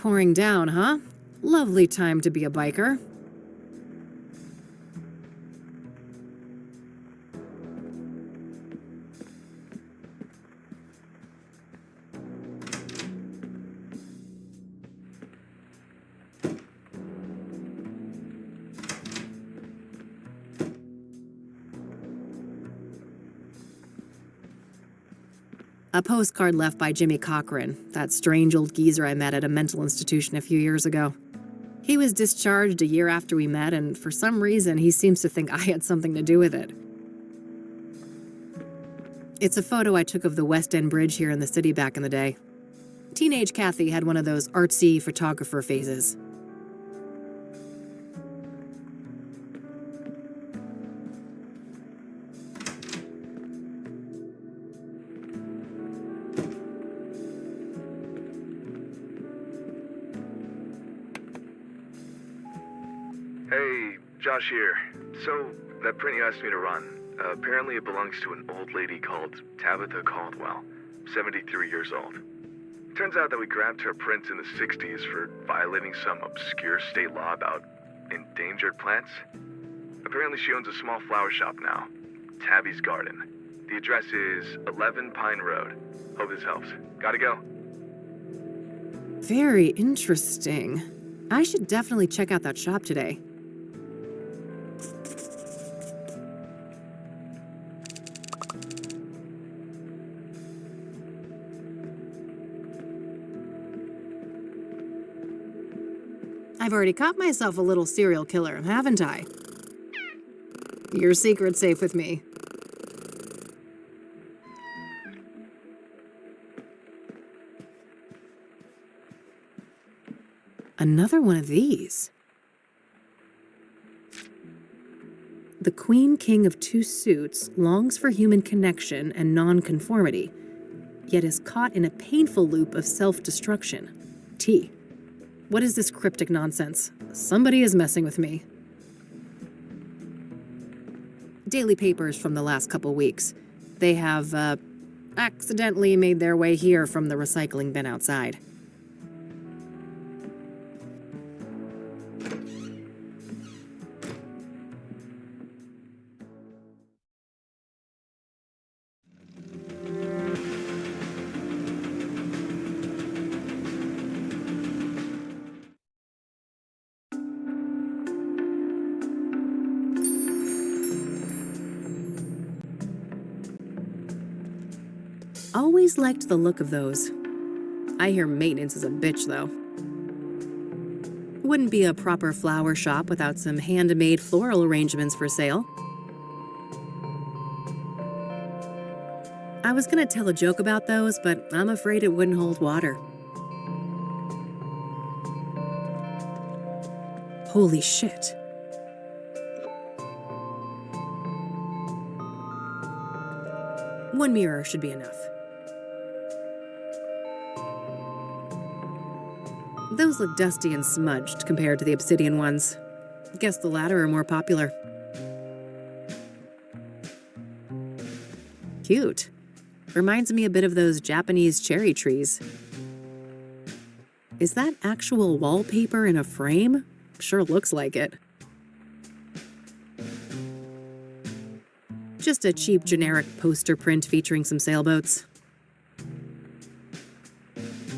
pouring down, huh? Lovely time to be a biker. A postcard left by Jimmy Cochran, that strange old geezer I met at a mental institution a few years ago. He was discharged a year after we met, and for some reason, he seems to think I had something to do with it. It's a photo I took of the West End Bridge here in the city back in the day. Teenage Kathy had one of those artsy photographer phases. Hey, Josh here. So, that print you asked me to run, apparently it belongs to an old lady called Tabitha Caldwell, 73 years old. Turns out that we grabbed her print in the 60s for violating some obscure state law about endangered plants. Apparently she owns a small flower shop now, Tabby's Garden. The address is 11 Pine Road. Hope this helps. Gotta go. Very interesting. I should definitely check out that shop today. I've already caught myself a little serial killer, haven't I? Your secret's safe with me. Another one of these. The Queen King of Two Suits longs for human connection and non-conformity, yet is caught in a painful loop of self-destruction. T. What is this cryptic nonsense? Somebody is messing with me. Daily papers from the last couple weeks. They have, accidentally made their way here from the recycling bin outside. Always liked the look of those. I hear maintenance is a bitch, though. Wouldn't be a proper flower shop without some handmade floral arrangements for sale. I was gonna tell a joke about those, but I'm afraid it wouldn't hold water. Holy shit. One mirror should be enough. Those look dusty and smudged compared to the obsidian ones. Guess the latter are more popular. Cute. Reminds me a bit of those Japanese cherry trees. Is that actual wallpaper in a frame? Sure looks like it. Just a cheap generic poster print featuring some sailboats.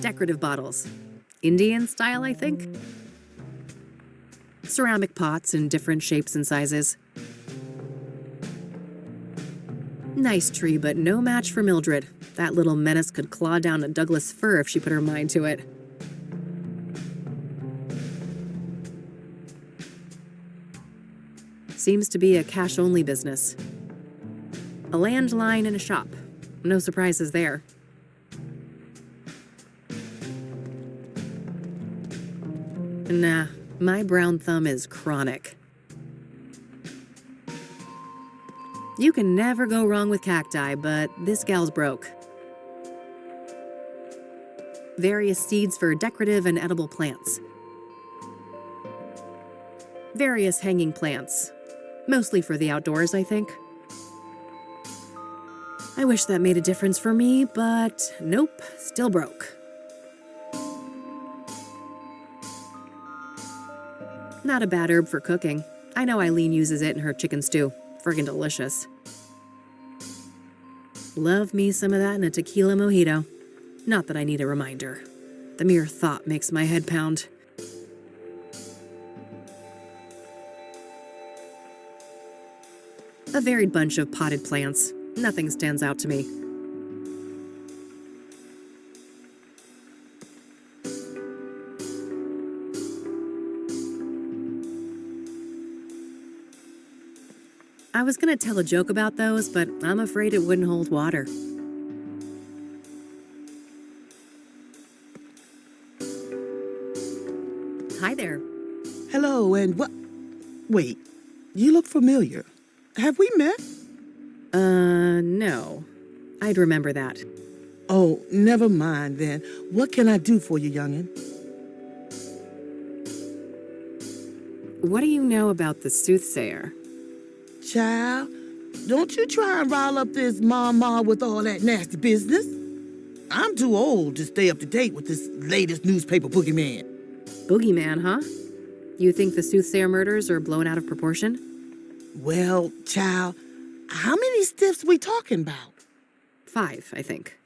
Decorative bottles. Indian style, I think? Ceramic pots in different shapes and sizes. Nice tree, but no match for Mildred. That little menace could claw down a Douglas fir if she put her mind to it. Seems to be a cash-only business. A landline and a shop. No surprises there. Nah, my brown thumb is chronic. You can never go wrong with cacti, but this gal's broke. Various seeds for decorative and edible plants. Various hanging plants. Mostly for the outdoors, I think. I wish that made a difference for me, but nope, still broke. Not a bad herb for cooking. I know Eileen uses it in her chicken stew. Friggin' delicious. Love me some of that in a tequila mojito. Not that I need a reminder. The mere thought makes my head pound. A varied bunch of potted plants. Nothing stands out to me. I was gonna tell a joke about those, but I'm afraid it wouldn't hold water. Hi there. Hello, and what? Wait, you look familiar. Have we met? No. I'd remember that. Oh, never mind then. What can I do for you, youngin'? What do you know about the Soothsayer? Child, don't you try and rile up this mama with all that nasty business. I'm too old to stay up to date with this latest newspaper boogeyman. Boogeyman, huh? You think the Soothsayer murders are blown out of proportion? Well, child, how many stiffs we talking about? 5, I think.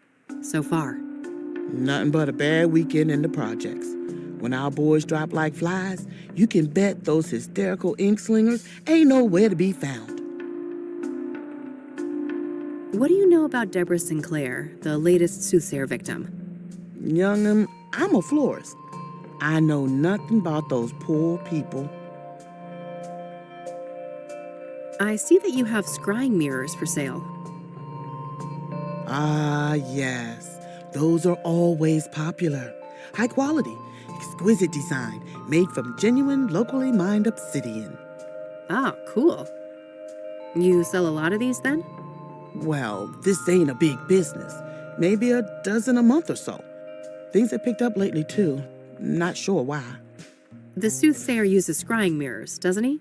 So far. Nothing but a bad weekend in the projects. When our boys drop like flies, you can bet those hysterical ink slingers ain't nowhere to be found. What do you know about Deborah Sinclair, the latest Soothsayer victim? Young'un, I'm a florist. I know nothing about those poor people. I see that you have scrying mirrors for sale. Ah, yes. Those are always popular. High quality, exquisite design, made from genuine, locally mined obsidian. Ah, cool. You sell a lot of these then? Well, this ain't a big business. Maybe a dozen a month or so. Things have picked up lately, too. Not sure why. The Soothsayer uses scrying mirrors, doesn't he?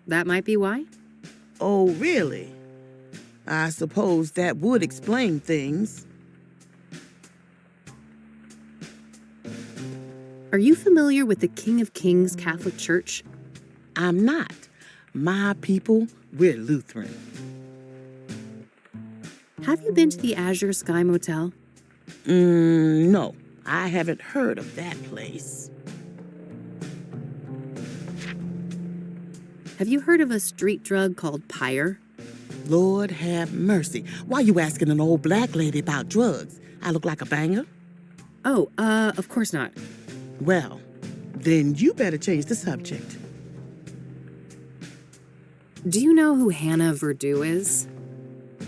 That might be why? Oh, really? I suppose that would explain things. Are you familiar with the King of Kings Catholic Church? I'm not. My people, we're Lutheran. Have you been to the Azure Sky Motel? No. I haven't heard of that place. Have you heard of a street drug called pyre? Lord have mercy. Why you asking an old black lady about drugs? I look like a banger? Oh, of course not. Well, then you better change the subject. Do you know who Hannah Verdew is?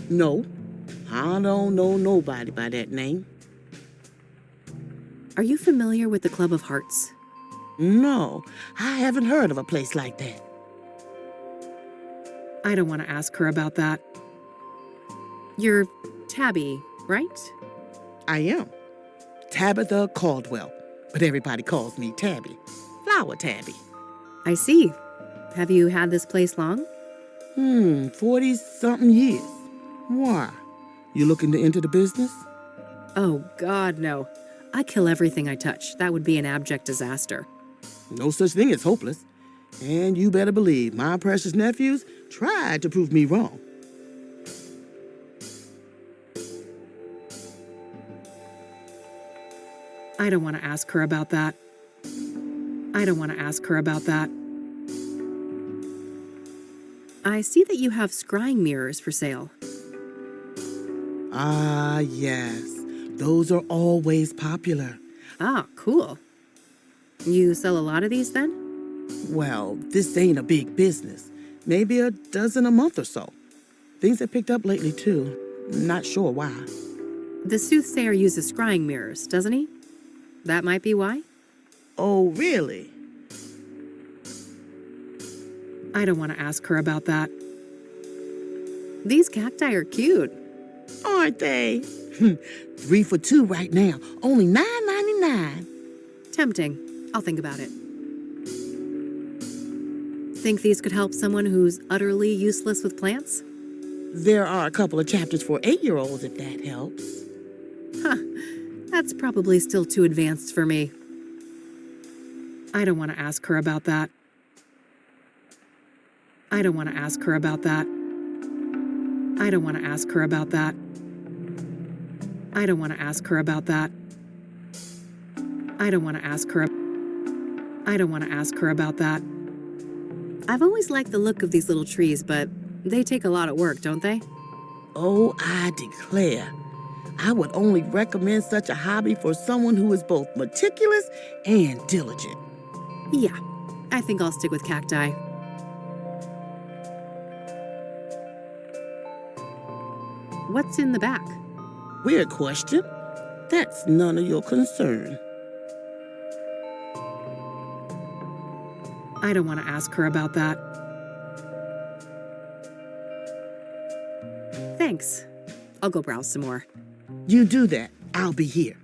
No, I don't know nobody by that name. Are you familiar with the Club of Hearts? No, I haven't heard of a place like that. I don't want to ask her about that. You're Tabby, right? I am. Tabitha Caldwell, but everybody calls me Tabby. Flower Tabby. I see. Have you had this place long? 40-something years. Why? You looking to enter the business? Oh, God, no. I kill everything I touch. That would be an abject disaster. No such thing as hopeless. And you better believe my precious nephews tried to prove me wrong. I don't want to ask her about that. I don't want to ask her about that. I see that you have scrying mirrors for sale. Ah, yes. Those are always popular. Ah, cool. You sell a lot of these then? Well, this ain't a big business. Maybe a dozen a month or so. Things have picked up lately, too. Not sure why. The Soothsayer uses scrying mirrors, doesn't he? That might be why? Oh, really? I don't want to ask her about that. These cacti are cute. Aren't they? 3 for 2 right now. Only $9.99. Tempting. I'll think about it. Think these could help someone who's utterly useless with plants? There are a couple of chapters for 8-year-olds if that helps. Huh. That's probably still too advanced for me. I don't want to ask her about that. I don't want to ask her about that. I don't want to ask her about that. I don't want to ask her about that. I don't want to ask her. I don't want to ask her about that. I've always liked the look of these little trees, but they take a lot of work, don't they? Oh, I declare. I would only recommend such a hobby for someone who is both meticulous and diligent. Yeah, I think I'll stick with cacti. What's in the back? Weird question. That's none of your concern. I don't want to ask her about that. Thanks. I'll go browse some more. You do that. I'll be here.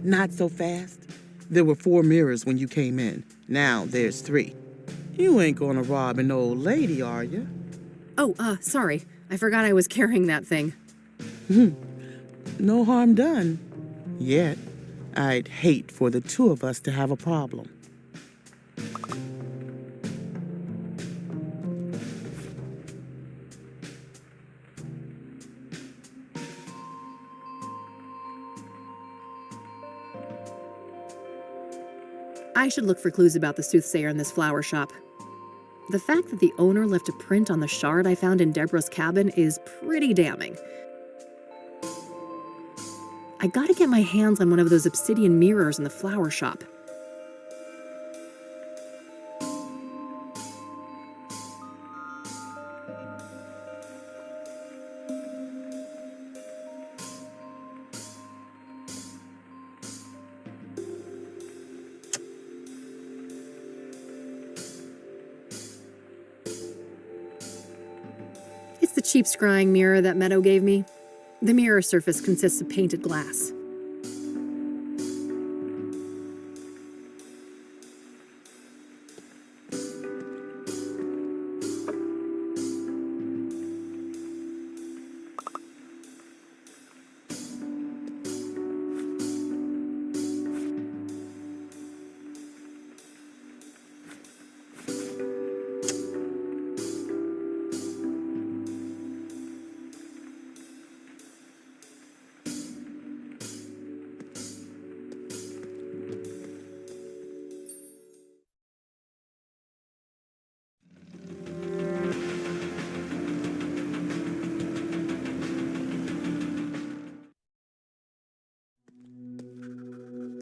Not so fast. There were 4 mirrors when you came in. Now there's 3. You ain't gonna rob an old lady, are you? Oh, sorry. I forgot I was carrying that thing. No harm done. Yet, I'd hate for the 2 of us to have a problem. I should look for clues about the Soothsayer in this flower shop. The fact that the owner left a print on the shard I found in Deborah's cabin is pretty damning. I gotta get my hands on one of those obsidian mirrors in the flower shop. It's the cheap scrying mirror that Meadow gave me. The mirror surface consists of painted glass.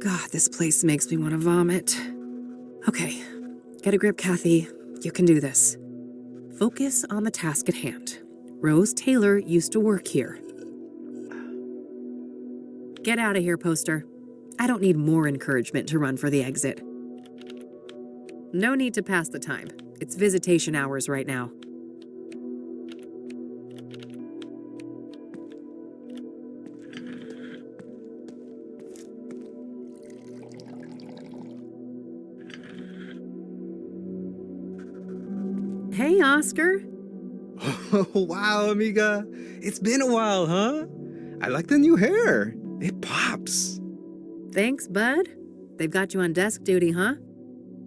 God, this place makes me want to vomit. Okay, get a grip, Kathy. You can do this. Focus on the task at hand. Rose Taylor used to work here. Get out of here, poster. I don't need more encouragement to run for the exit. No need to pass the time. It's visitation hours right now. Hey, Oscar. Oh, wow, amiga. It's been a while, huh? I like the new hair. It pops. Thanks, bud. They've got you on desk duty, huh?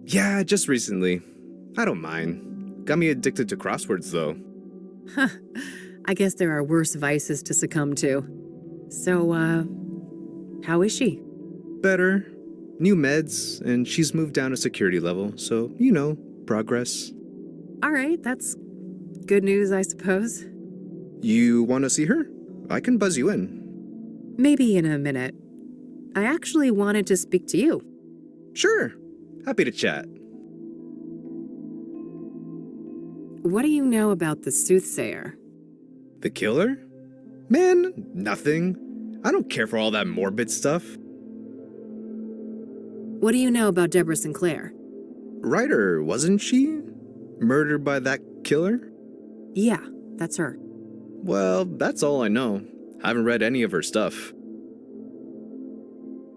Yeah, just recently. I don't mind. Got me addicted to crosswords, though. I guess there are worse vices to succumb to. So, how is she? Better. New meds, and she's moved down a security level, so, progress. All right, that's good news, I suppose. You want to see her? I can buzz you in. Maybe in a minute. I actually wanted to speak to you. Sure. Happy to chat. What do you know about the Soothsayer? The killer? Man, nothing. I don't care for all that morbid stuff. What do you know about Deborah Sinclair? Ryder, wasn't she? Murdered by that killer? Yeah, that's her. Well, that's all I know. Haven't read any of her stuff.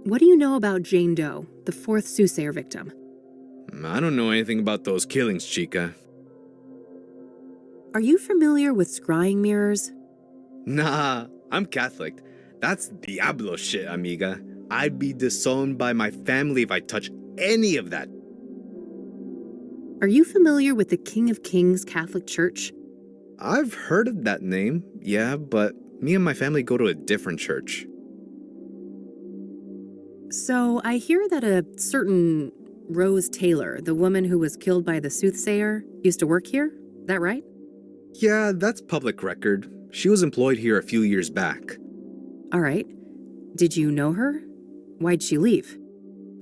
What do you know about Jane Doe, the fourth Soothsayer victim? I don't know anything about those killings, chica. Are you familiar with scrying mirrors? Nah, I'm Catholic. That's Diablo shit, amiga. I'd be disowned by my family if I touch any of that. Are you familiar with the King of Kings Catholic Church? I've heard of that name, yeah, but me and my family go to a different church. So I hear that a certain Rose Taylor, the woman who was killed by the Soothsayer, used to work here? That right? Yeah, that's public record. She was employed here a few years back. All right. Did you know her? Why'd she leave?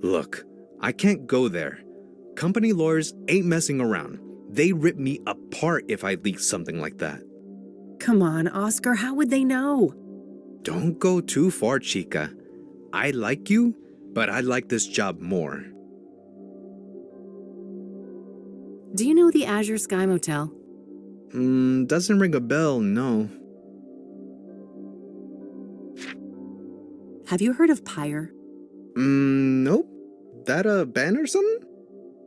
Look, I can't go there. Company lawyers ain't messing around. They rip me apart if I leak something like that. Come on, Oscar, how would they know? Don't go too far, chica. I like you, but I like this job more. Do you know the Azure Sky Motel? Doesn't ring a bell, no. Have you heard of Pyre? Nope. That a band or something?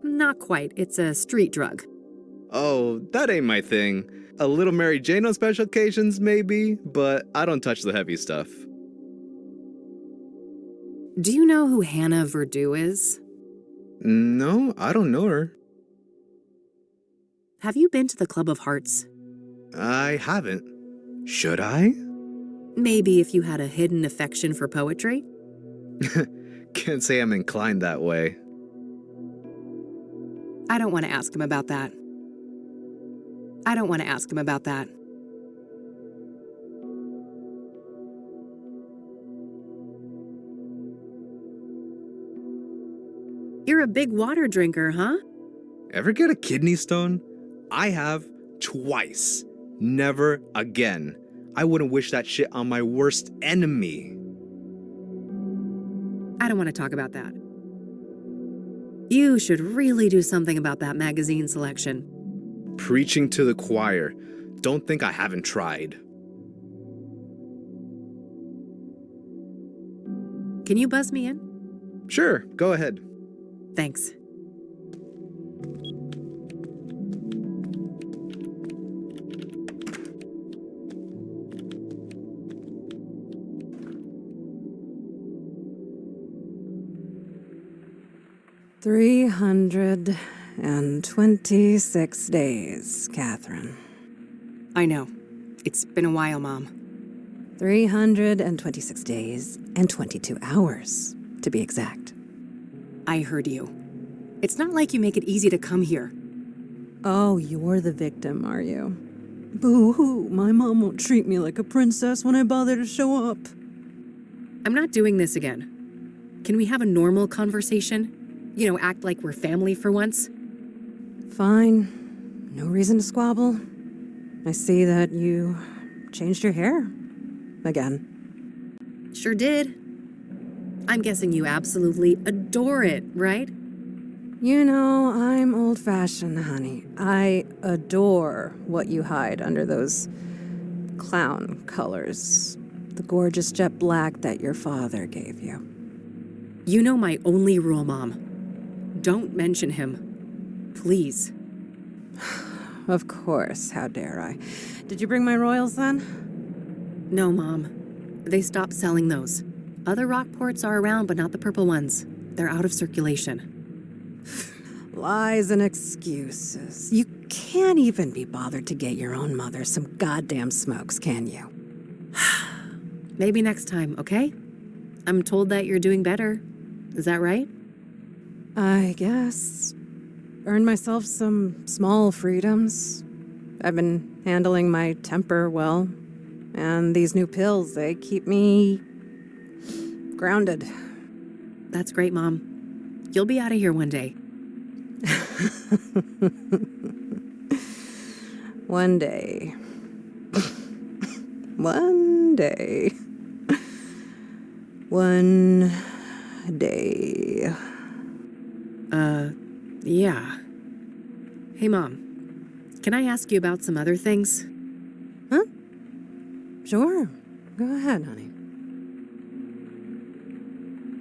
Not quite. It's a street drug. Oh, that ain't my thing. A little Mary Jane on special occasions, maybe, but I don't touch the heavy stuff. Do you know who Hannah Verdew is? No, I don't know her. Have you been to the Club of Hearts? I haven't. Should I? Maybe if you had a hidden affection for poetry? Can't say I'm inclined that way. I don't want to ask him about that. I don't want to ask him about that. You're a big water drinker, huh? Ever get a kidney stone? I have twice. Never again. I wouldn't wish that shit on my worst enemy. I don't want to talk about that. You should really do something about that magazine selection. Preaching to the choir. Don't think I haven't tried. Can you buzz me in? Sure, go ahead. Thanks. $326 days, Catherine. I know. It's been a while, Mom. 326 days and 22 hours, to be exact. I heard you. It's not like you make it easy to come here. Oh, you're the victim, are you? Boo-hoo, my mom won't treat me like a princess when I bother to show up. I'm not doing this again. Can we have a normal conversation? You know, act like we're family for once? Fine. No reason to squabble. I see that you changed your hair. Again. Sure did. I'm guessing you absolutely adore it, right? You know, I'm old-fashioned, honey. I adore what you hide under those clown colors. The gorgeous jet black that your father gave you. You know my only rule, Mom. Don't mention him. Please. Of course, how dare I. Did you bring my royals then? No, Mom. They stopped selling those. Other Rockports are around, but not the purple ones. They're out of circulation. Lies and excuses. You can't even be bothered to get your own mother some goddamn smokes, can you? Maybe next time, okay? I'm told that you're doing better. Is that right? I guess. Earned myself some small freedoms. I've been handling my temper well. And these new pills, they keep me grounded. That's great, Mom. You'll be out of here one day. One day. One day. One day. Yeah. Hey, Mom. Can I ask you about some other things? Huh? Sure. Go ahead, honey.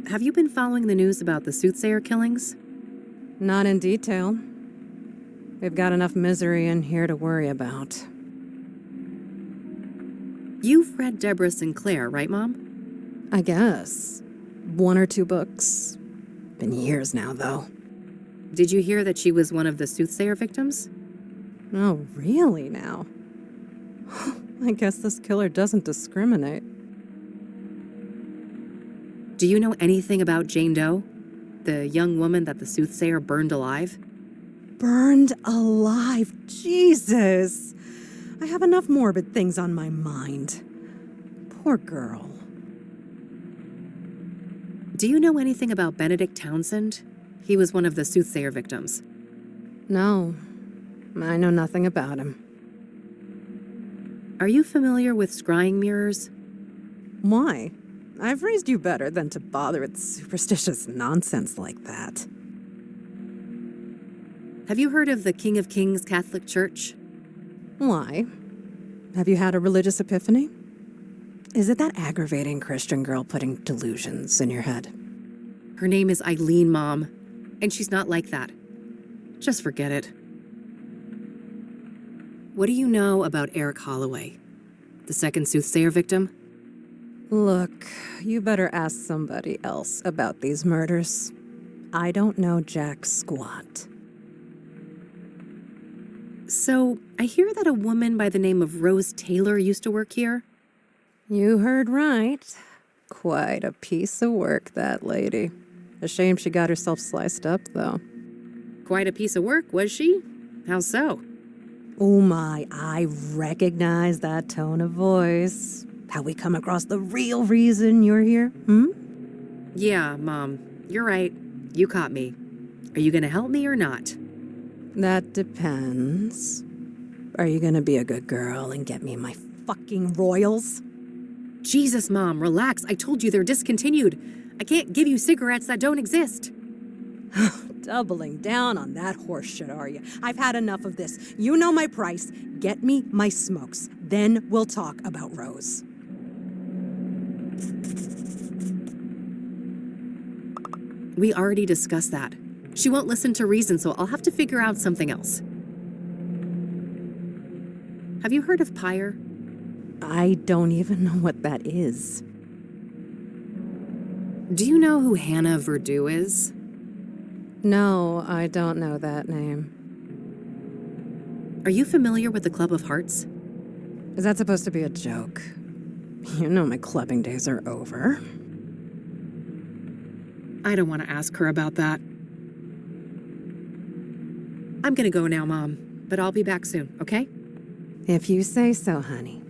Have you been following the news about the Soothsayer killings? Not in detail. We've got enough misery in here to worry about. You've read Deborah Sinclair, right, Mom? I guess. 1 or 2 books. Been years now, though. Did you hear that she was one of the Soothsayer victims? Oh, really now? I guess this killer doesn't discriminate. Do you know anything about Jane Doe? The young woman that the Soothsayer burned alive? Burned alive. Jesus! I have enough morbid things on my mind. Poor girl. Do you know anything about Benedict Townsend? He was one of the Soothsayer victims. No, I know nothing about him. Are you familiar with scrying mirrors? Why? I've raised you better than to bother with superstitious nonsense like that. Have you heard of the King of Kings Catholic Church? Why? Have you had a religious epiphany? Is it that aggravating Christian girl putting delusions in your head? Her name is Eileen, Mom, and she's not like that. Just forget it. What do you know about Eric Holloway, the second Soothsayer victim? Look, you better ask somebody else about these murders. I don't know jack squat. So, I hear that a woman by the name of Rose Taylor used to work here. You heard right. Quite a piece of work, that lady. A shame she got herself sliced up, though. Quite a piece of work, was she? How so? Oh my, I recognize that tone of voice. How we come across the real reason you're here, Yeah, Mom, you're right. You caught me. Are you gonna help me or not? That depends. Are you gonna be a good girl and get me my fucking royals? Jesus, Mom, relax. I told you they're discontinued. I can't give you cigarettes that don't exist. Doubling down on that horse shit, are you? I've had enough of this. You know my price. Get me my smokes. Then we'll talk about Rose. We already discussed that. She won't listen to reason, so I'll have to figure out something else. Have you heard of Pyre? I don't even know what that is. Do you know who Hannah Verdew is? No, I don't know that name. Are you familiar with the Club of Hearts? Is that supposed to be a joke? You know my clubbing days are over. I don't want to ask her about that. I'm gonna go now, Mom, but I'll be back soon, okay? If you say so, honey.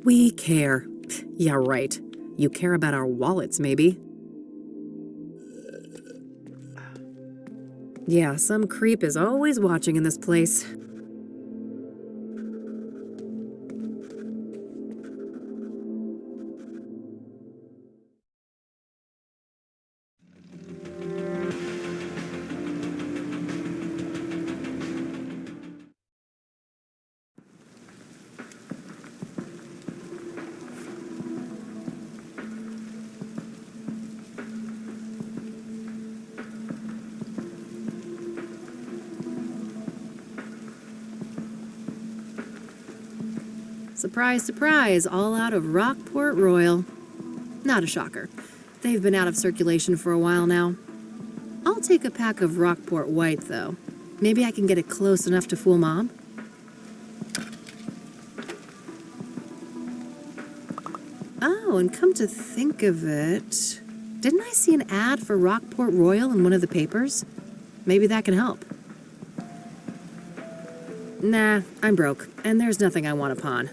We care. Yeah, right. You care about our wallets, maybe. Yeah, some creep is always watching in this place. Surprise, surprise, all out of Rockport Royal. Not a shocker. They've been out of circulation for a while now. I'll take a pack of Rockport White, though. Maybe I can get it close enough to fool Mom. Oh, and come to think of it, didn't I see an ad for Rockport Royal in one of the papers? Maybe that can help. Nah, I'm broke, and there's nothing I want to pawn.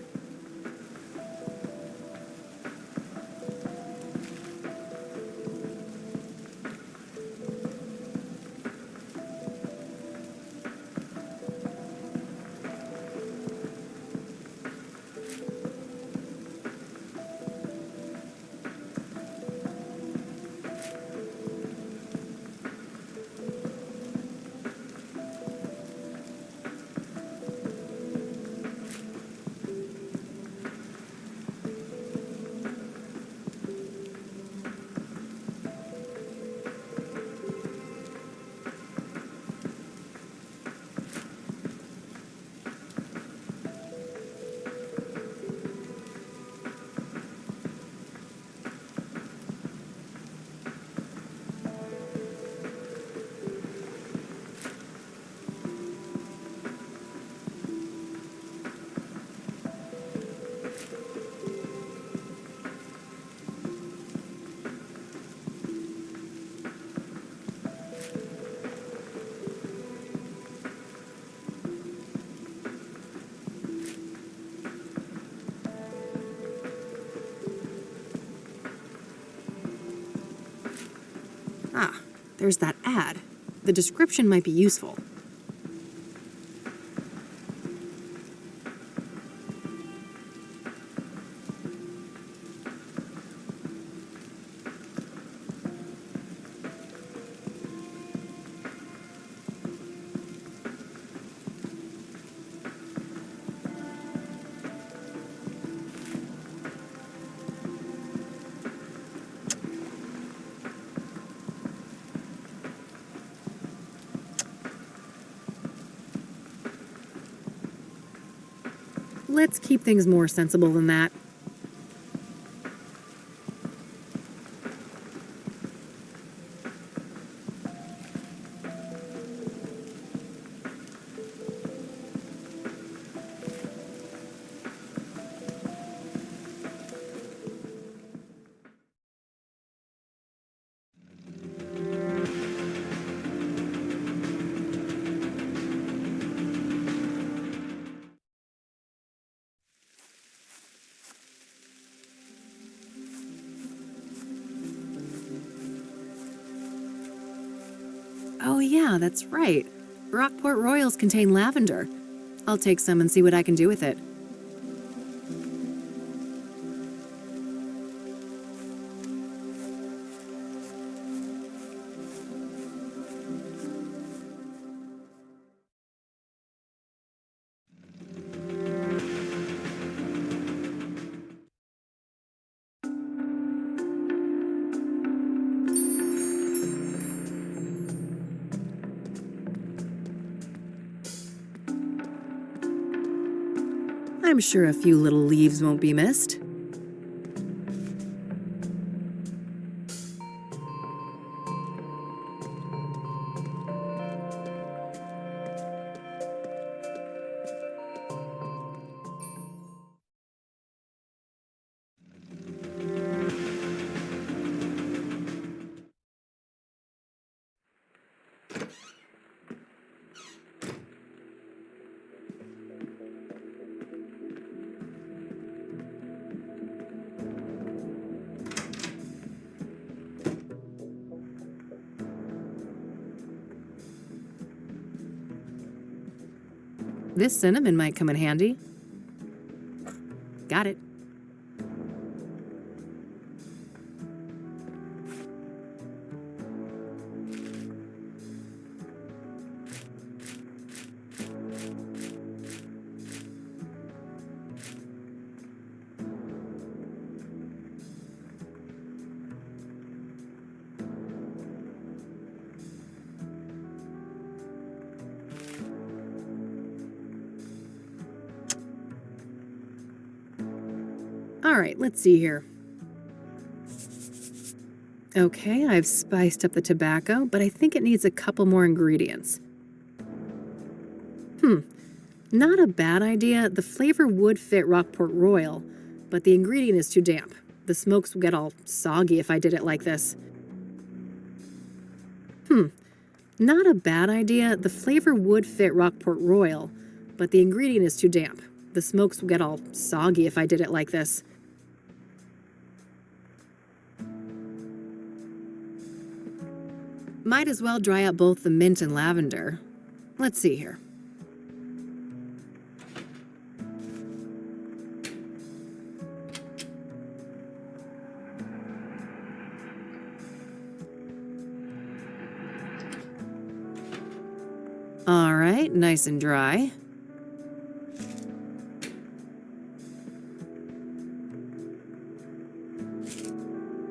Ah, there's that ad. The description might be useful. Let's keep things more sensible than that. Oh yeah, that's right. Rockport Royals contain lavender. I'll take some and see what I can do with it. I'm sure a few little leaves won't be missed. This cinnamon might come in handy. Got it. All right, let's see here. Okay, I've spiced up the tobacco, but I think it needs a couple more ingredients. Not a bad idea. The flavor would fit Rockport Royal, but the ingredient is too damp. The smokes would get all soggy if I did it like this. Not a bad idea. The flavor would fit Rockport Royal, but the ingredient is too damp. The smokes would get all soggy if I did it like this. Might as well dry out both the mint and lavender. Let's see here. All right, nice and dry.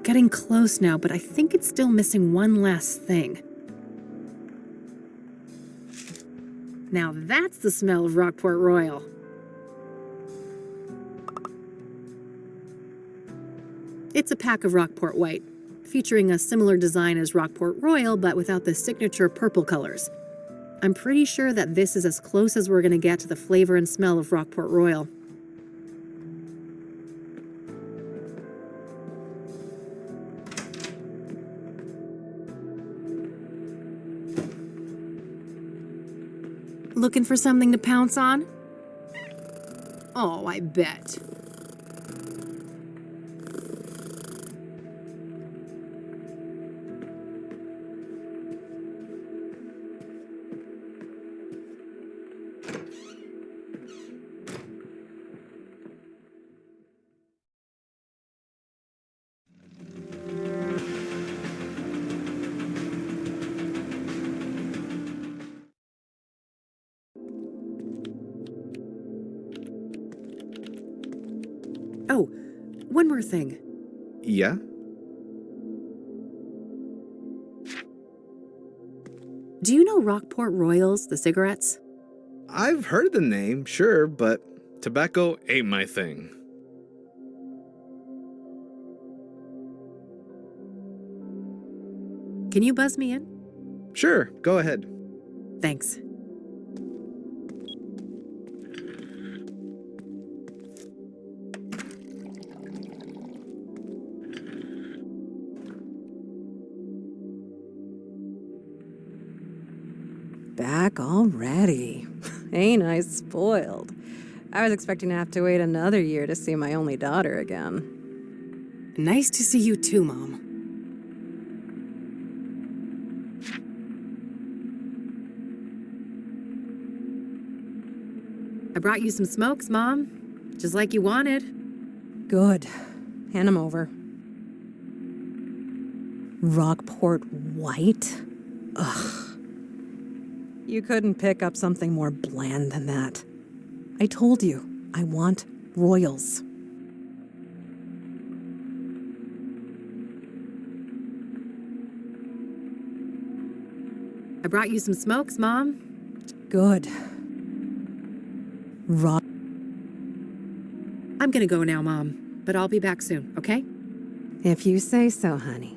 Getting close now, but I think it's still missing one last thing. Now that's the smell of Rockport Royal. It's a pack of Rockport White, featuring a similar design as Rockport Royal, but without the signature purple colors. I'm pretty sure that this is as close as we're gonna get to the flavor and smell of Rockport Royal. Looking for something to pounce on? Oh, I bet. one more thing. Yeah? Do you know Rockport Royals, the cigarettes? I've heard the name, sure, but tobacco ain't my thing. Can you buzz me in? Sure, go ahead. Thanks. Back already. Ain't I spoiled? I was expecting to have to wait another year to see my only daughter again. Nice to see you too, Mom. I brought you some smokes, Mom. Just like you wanted. Good. Hand 'em over. Rockport White? Ugh. You couldn't pick up something more bland than that. I told you, I want Royals. I brought you some smokes, Mom. Good. I'm gonna go now, Mom, but I'll be back soon, okay? If you say so, honey.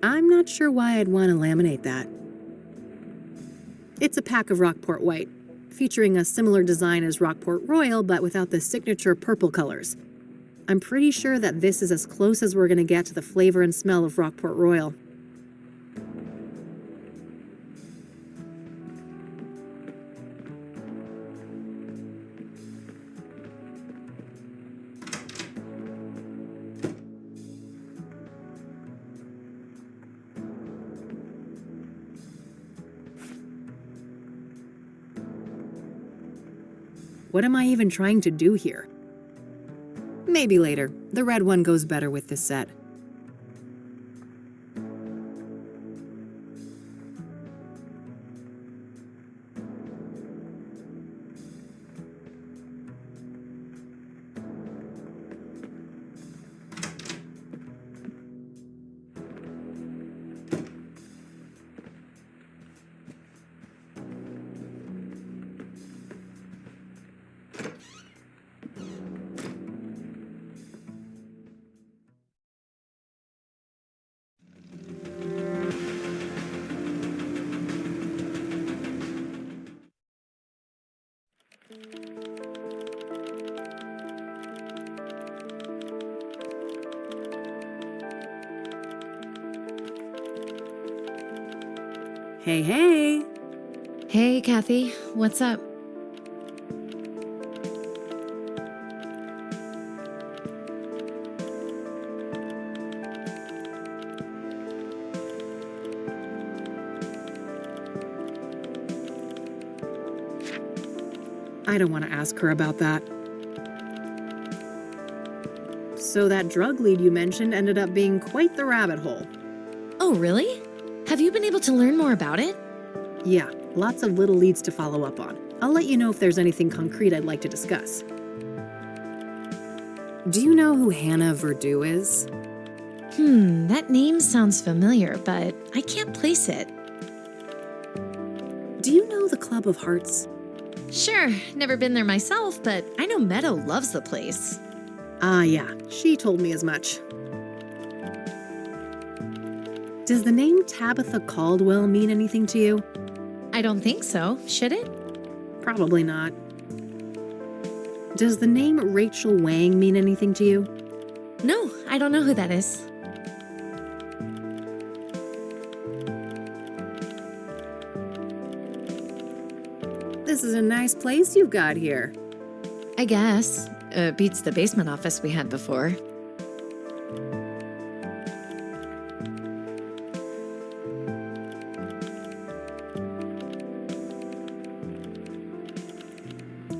I'm not sure why I'd want to laminate that. It's a pack of Rockport White, featuring a similar design as Rockport Royal, but without the signature purple colors. I'm pretty sure that this is as close as we're going to get to the flavor and smell of Rockport Royal. What am I even trying to do here? Maybe later. The red one goes better with this set. Hey, hey! Hey, Kathy. What's up? I don't want to ask her about that. So that drug lead you mentioned ended up being quite the rabbit hole. Oh, really? Have you been able to learn more about it? Yeah, lots of little leads to follow up on. I'll let you know if there's anything concrete I'd like to discuss. Do you know who Hannah Verdew is? That name sounds familiar, but I can't place it. Do you know the Club of Hearts? Sure, never been there myself, but I know Meadow loves the place. Ah, yeah, she told me as much. Does the name Tabitha Caldwell mean anything to you? I don't think so. Should it? Probably not. Does the name Rachel Wang mean anything to you? No, I don't know who that is. This is a nice place you've got here. I guess. Beats the basement office we had before.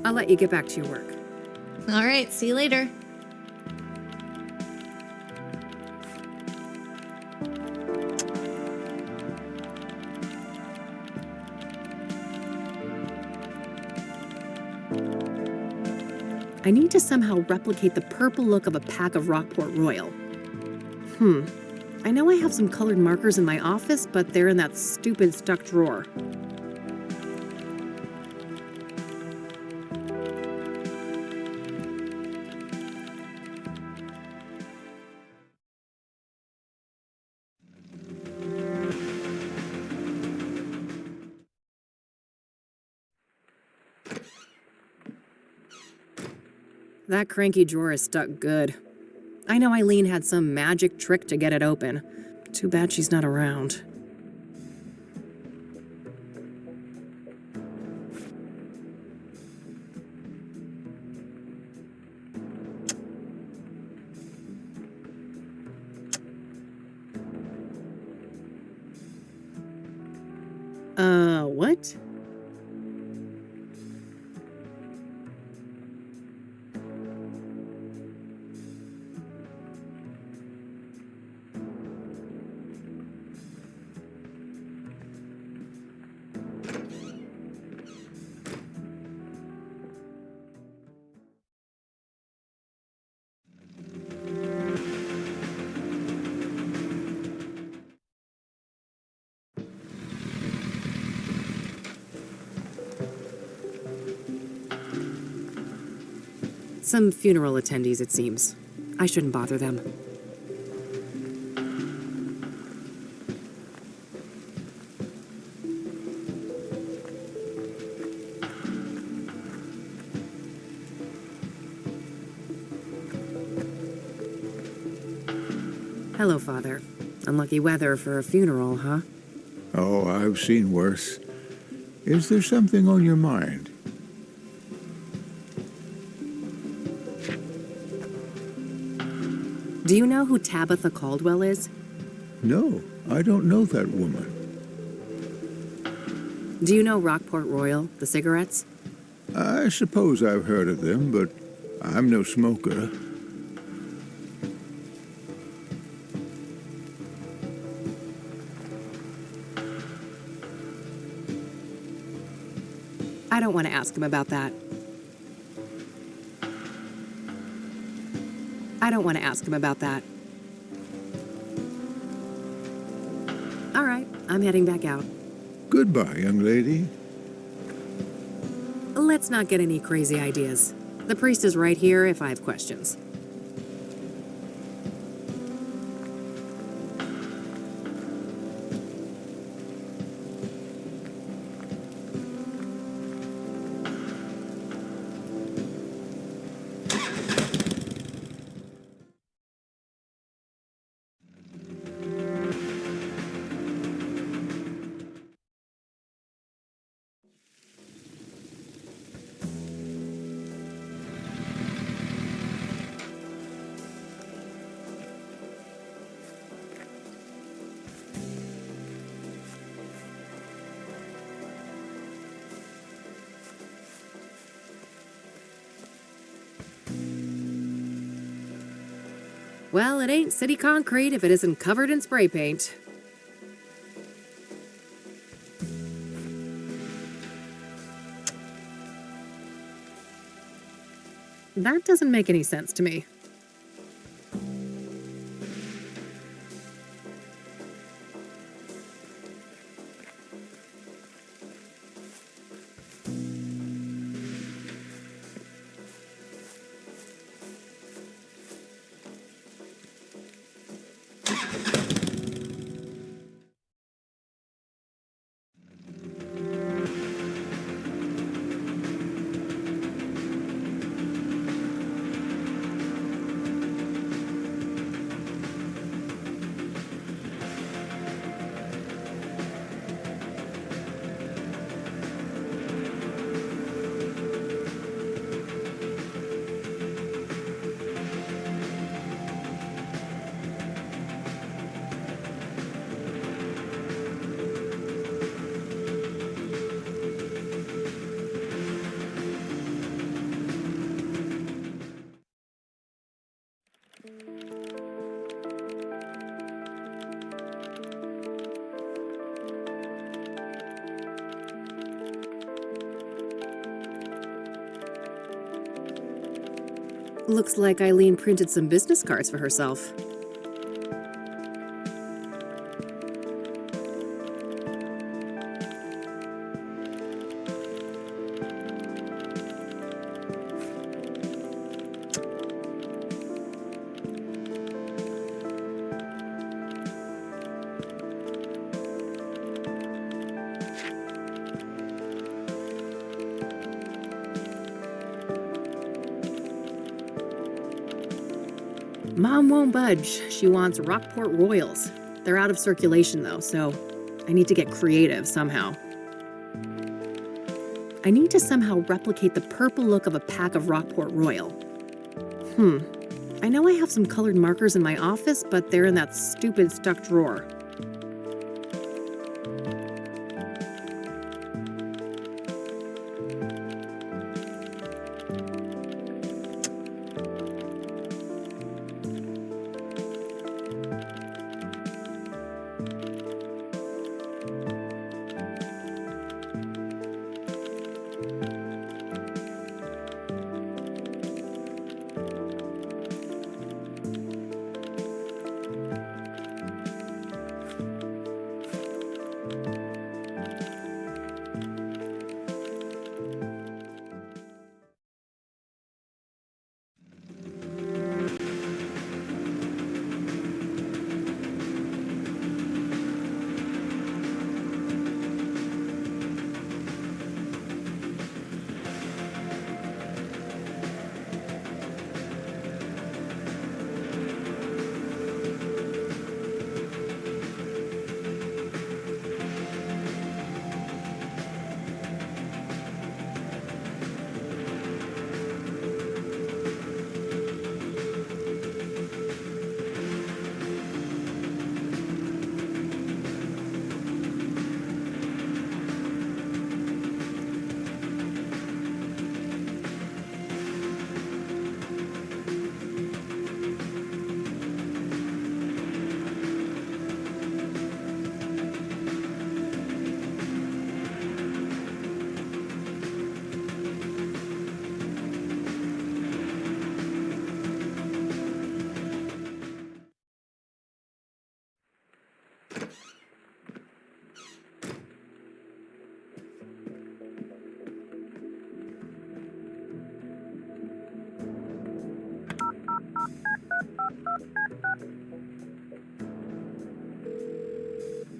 I'll let you get back to your work. All right, see you later. I need to somehow replicate the purple look of a pack of Rockport Royal. I know I have some colored markers in my office, but they're in that stupid stuck drawer. That cranky drawer is stuck good. I know Eileen had some magic trick to get it open. Too bad she's not around. What? Some funeral attendees, it seems. I shouldn't bother them. Hello, Father. Unlucky weather for a funeral, huh? Oh, I've seen worse. Is there something on your mind? Do you know who Tabitha Caldwell is? No, I don't know that woman. Do you know Rockport Royal, the cigarettes? I suppose I've heard of them, but I'm no smoker. I don't want to ask him about that. I don't want to ask him about that. All right, I'm heading back out. Goodbye, young lady. Let's not get any crazy ideas. The priest is right here if I have questions. Well, it ain't city concrete if it isn't covered in spray paint. That doesn't make any sense to me. Looks like Eileen printed some business cards for herself. Mom won't budge. She wants Rockport Royals. They're out of circulation though, so I need to get creative somehow. I need to somehow replicate the purple look of a pack of Rockport Royal. I know I have some colored markers in my office, but they're in that stupid stuck drawer.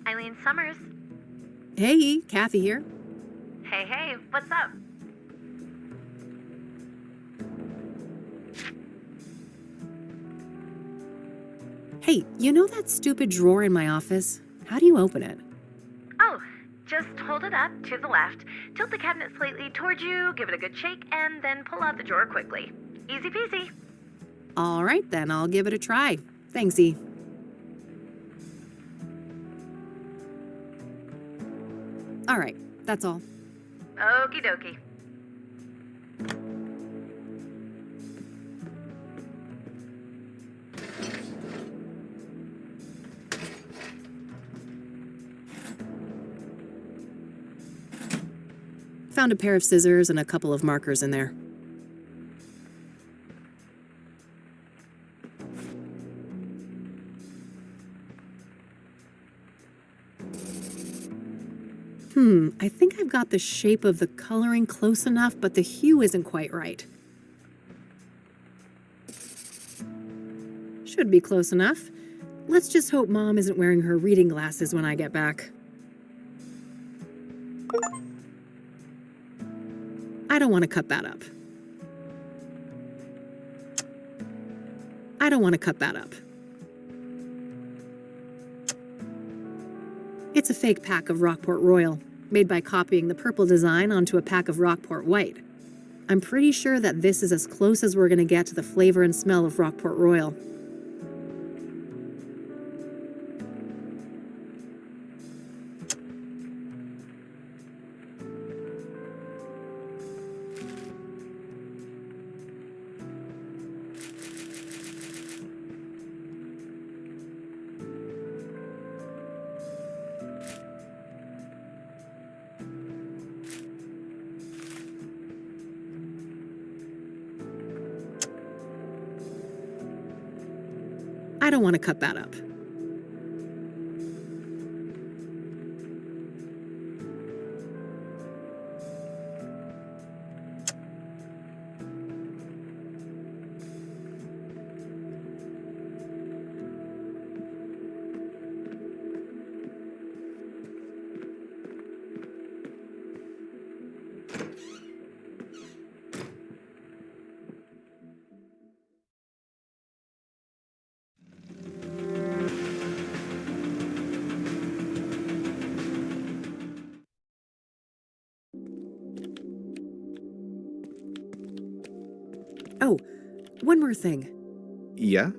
Eileen Summers. Hey, Kathy here. Hey, what's up? Hey, you know that stupid drawer in my office? How do you open it? Oh, just hold it up to the left, tilt the cabinet slightly towards you, give it a good shake, and then pull out the drawer quickly. Easy peasy. All right, then I'll give it a try. Thanks, E. All right, that's all. Okie dokie. Found a pair of scissors and a couple of markers in there. I think I've got the shape of the coloring close enough, but the hue isn't quite right. Should be close enough. Let's just hope Mom isn't wearing her reading glasses when I get back. I don't want to cut that up. I don't want to cut that up. It's a fake pack of Rockport Royal, made by copying the purple design onto a pack of Rockport White. I'm pretty sure that this is as close as we're going to get to the flavor and smell of Rockport Royal. don't want to cut that up. Oh, one more thing. Yeah?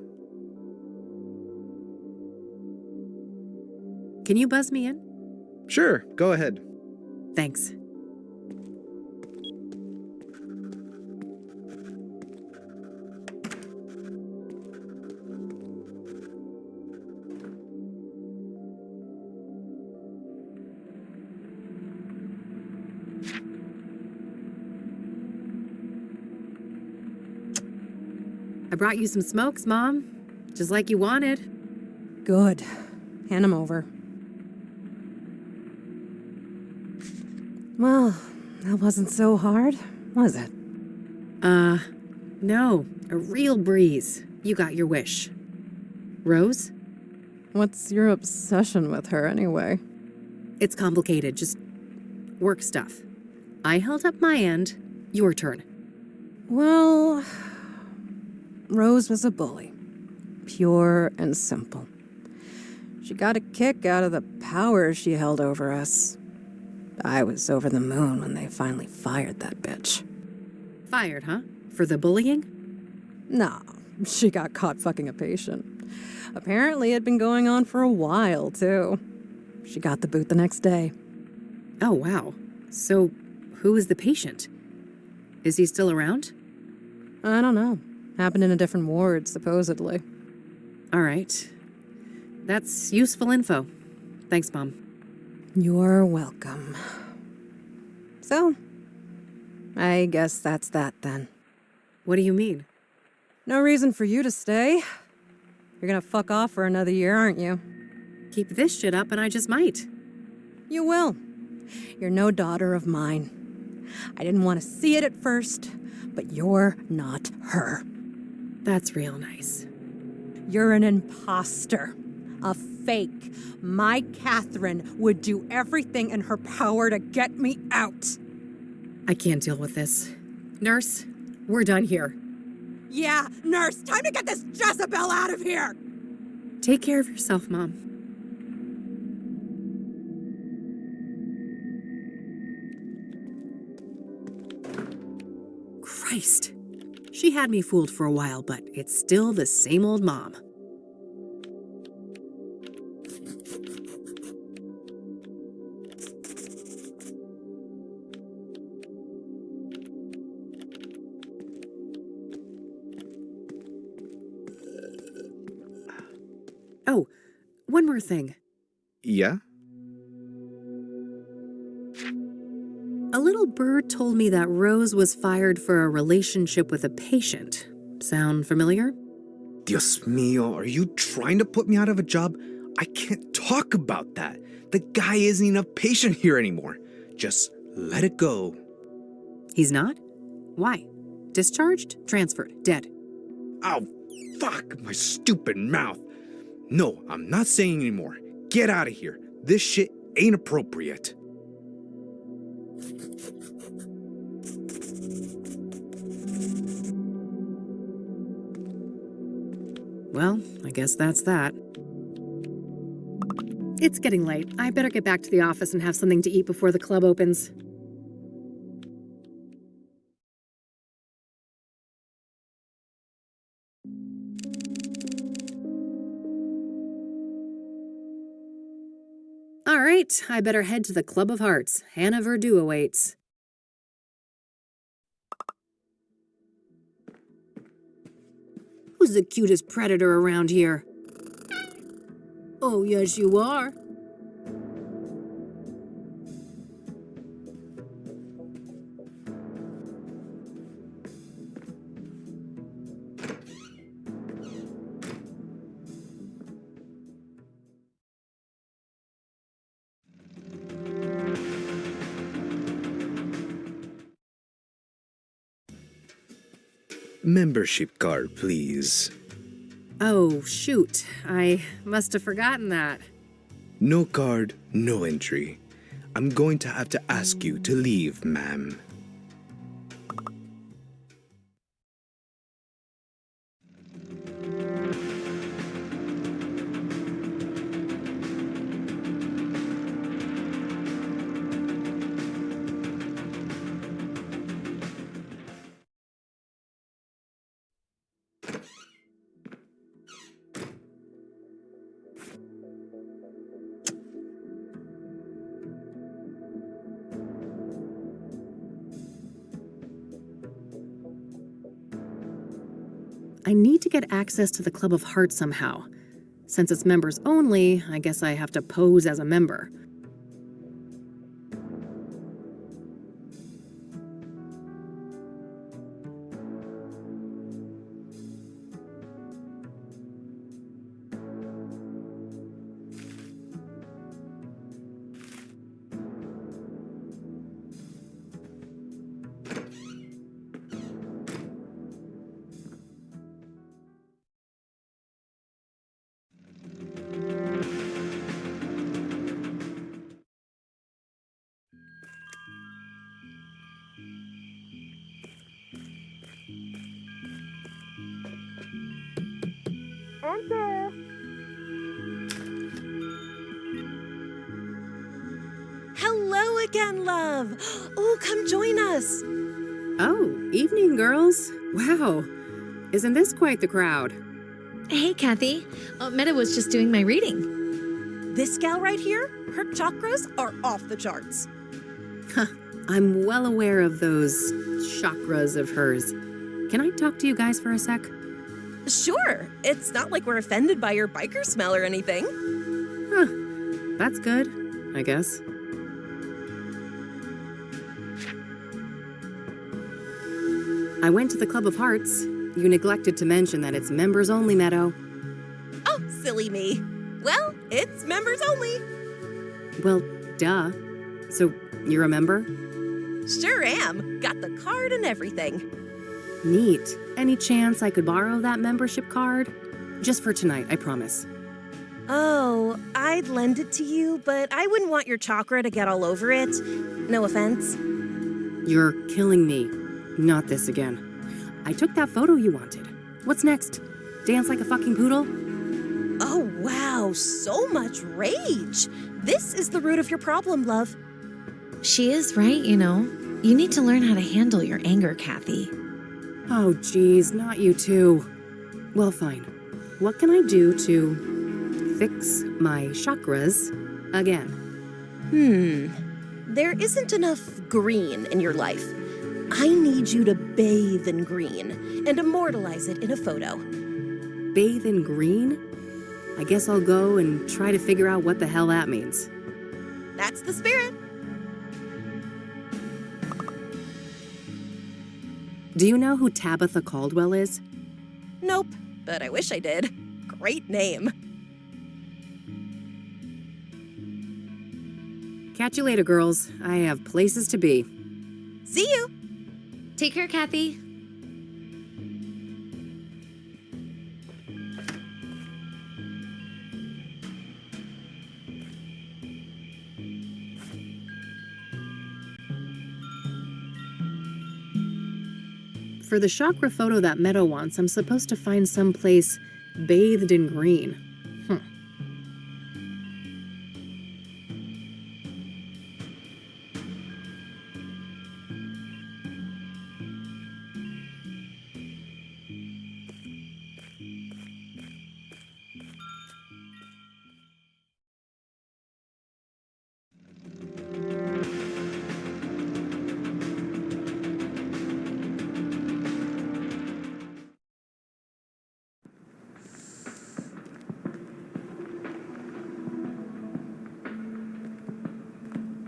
Can you buzz me in? Sure, go ahead. Thanks. I brought you some smokes, Mom. Just like you wanted. Good. Hand 'em over. Well, that wasn't so hard, was it? No. A real breeze. You got your wish. Rose? What's your obsession with her anyway? It's complicated. Just work stuff. I held up my end. Your turn. Well, Rose was a bully. Pure and simple. She got a kick out of the power she held over us. I was over the moon when they finally fired that bitch. Fired, huh? For the bullying? Nah, she got caught fucking a patient. Apparently it'd been going on for a while, too. She got the boot the next day. Oh, wow. So, who is the patient? Is he still around? I don't know. Happened in a different ward, supposedly. All right. That's useful info. Thanks, Mom. You're welcome. So, I guess that's that then. What do you mean? No reason for you to stay. You're gonna fuck off for another year, aren't you? Keep this shit up and I just might. You will. You're no daughter of mine. I didn't want to see it at first, but you're not her. That's real nice. You're an imposter. A fake. My Catherine would do everything in her power to get me out. I can't deal with this. Nurse, we're done here. Yeah, nurse, time to get this Jezebel out of here! Take care of yourself, Mom. Christ. She had me fooled for a while, but it's still the same old Mom. Oh, one more thing. Yeah? A little bird told me that Rose was fired for a relationship with a patient. Sound familiar? Dios mío, are you trying to put me out of a job? I can't talk about that. The guy isn't even a patient here anymore. Just let it go. He's not? Why? Discharged? Transferred? Dead? Ow, fuck, my stupid mouth. No, I'm not saying anymore. Get out of here. This shit ain't appropriate. Well, I guess that's that. It's getting late. I better get back to the office and have something to eat before the club opens. All right, I better head to the Club of Hearts. Hannah Verdu awaits. Who's the cutest predator around here? Oh, yes, you are. Membership card, please. Oh, shoot. I must have forgotten that. No card, no entry. I'm going to have to ask you to leave, ma'am. I need to get access to the Club of Hearts somehow. Since it's members only, I guess I have to pose as a member. Hello again, love. Oh, come join us. Oh, evening, girls. Wow. Isn't this quite the crowd? Hey, Kathy. Meta was just doing my reading. This gal right here, her chakras are off the charts. I'm well aware of those chakras of hers. Can I talk to you guys for a sec? Sure, it's not like we're offended by your biker smell or anything. Huh. That's good, I guess. I went to the Club of Hearts. You neglected to mention that it's members only, Meadow. Oh, silly me. Well, it's members only. Well, duh. So, you're a member? Sure am. Got the card and everything. Neat. Any chance I could borrow that membership card? Just for tonight, I promise. Oh, I'd lend it to you, but I wouldn't want your chakra to get all over it. No offense. You're killing me. Not this again. I took that photo you wanted. What's next? Dance like a fucking poodle? Oh, wow, so much rage. This is the root of your problem, love. She is right, you know. You need to learn how to handle your anger, Kathy. Oh, geez, not you too. Well, fine. What can I do to fix my chakras again? There isn't enough green in your life. I need you to bathe in green and immortalize it in a photo. Bathe in green? I guess I'll go and try to figure out what the hell that means. That's the spirit. Do you know who Tabitha Caldwell is? Nope, but I wish I did. Great name. Catch you later, girls. I have places to be. See you. Take care, Kathy. For the chakra photo that Meadow wants, I'm supposed to find some place bathed in green.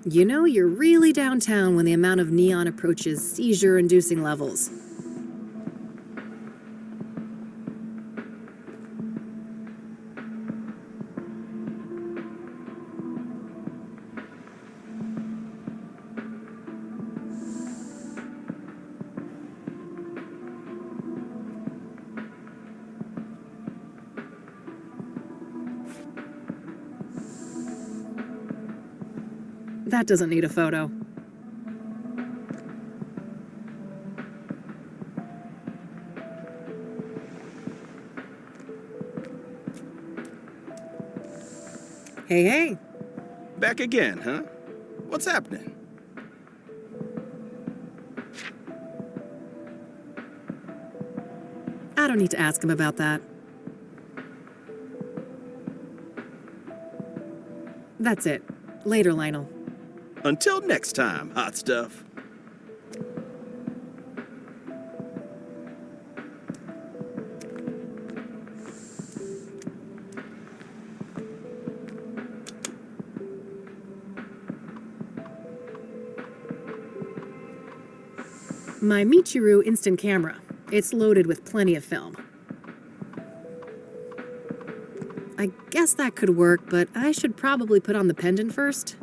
You know, you're really downtown when the amount of neon approaches seizure-inducing levels. That doesn't need a photo. Hey, hey. Back again, huh? What's happening? I don't need to ask him about that. That's it. Later, Lionel. Until next time, hot stuff. My Michiru instant camera. It's loaded with plenty of film. I guess that could work, but I should probably put on the pendant first.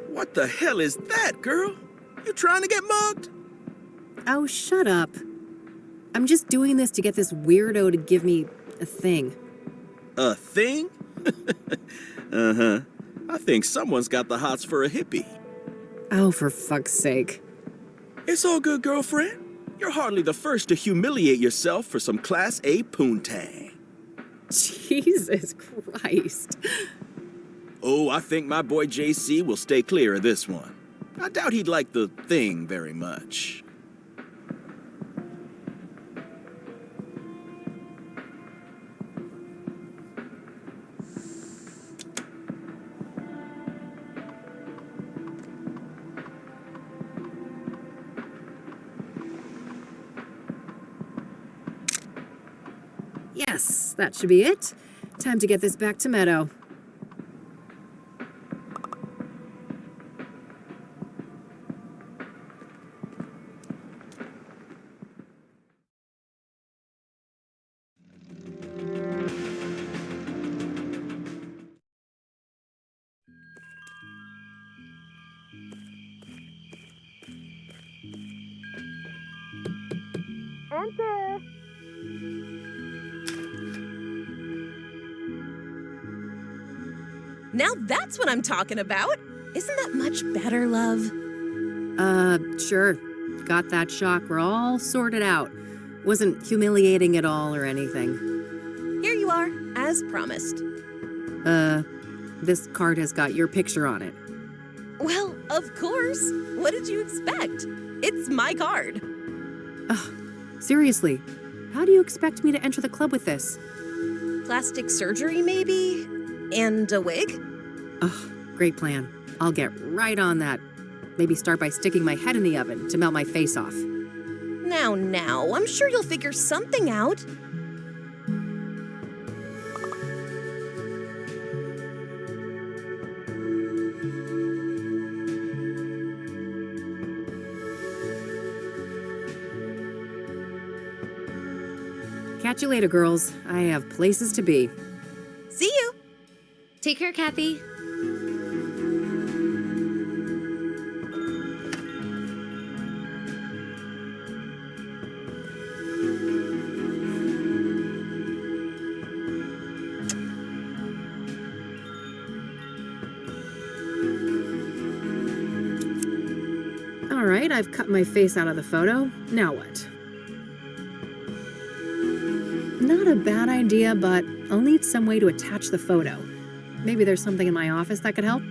What the hell is that, girl? You trying to get mugged? Oh, shut up. I'm just doing this to get this weirdo to give me a thing. A thing? Uh-huh. I think someone's got the hots for a hippie. Oh, for fuck's sake. It's all good, girlfriend. You're hardly the first to humiliate yourself for some Class A poontang. Jesus Christ. Oh, I think my boy JC will stay clear of this one. I doubt he'd like the thing very much. Yes, that should be it. Time to get this back to Meadow. Enter. Now that's what I'm talking about. Isn't that much better, love? Sure. Got that shock. We're all sorted out. Wasn't humiliating at all or anything. Here you are, as promised. This card has got your picture on it. Well, of course. What did you expect? It's my card. Seriously, how do you expect me to enter the club with this? Plastic surgery, maybe? And a wig? Great plan. I'll get right on that. Maybe start by sticking my head in the oven to melt my face off. Now, I'm sure you'll figure something out. Catch you later, girls. I have places to be. See you. Take care, Kathy. All right, I've cut my face out of the photo. Now what? Not a bad idea, but I'll need some way to attach the photo. Maybe there's something in my office that could help?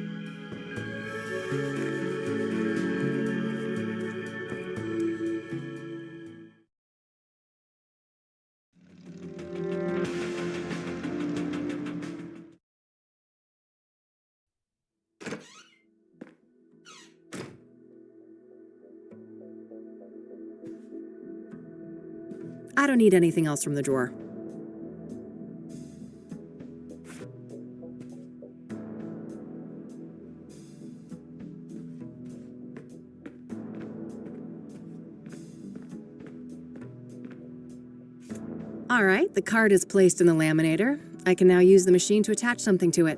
I don't need anything else from the drawer. All right, the card is placed in the laminator. I can now use the machine to attach something to it.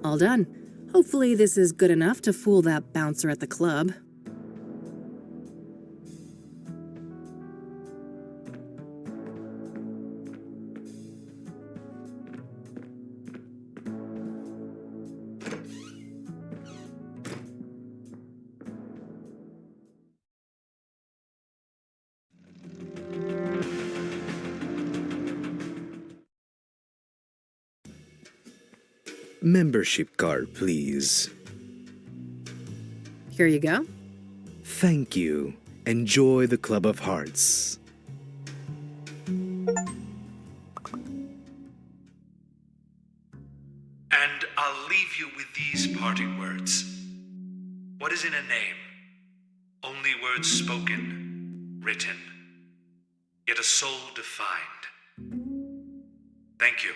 All done. Hopefully this is good enough to fool that bouncer at the club. Membership card, please. Here you go. Thank you. Enjoy the Club of Hearts. And I'll leave you with these parting words. What is in a name? Only words spoken, written, yet a soul defined. Thank you.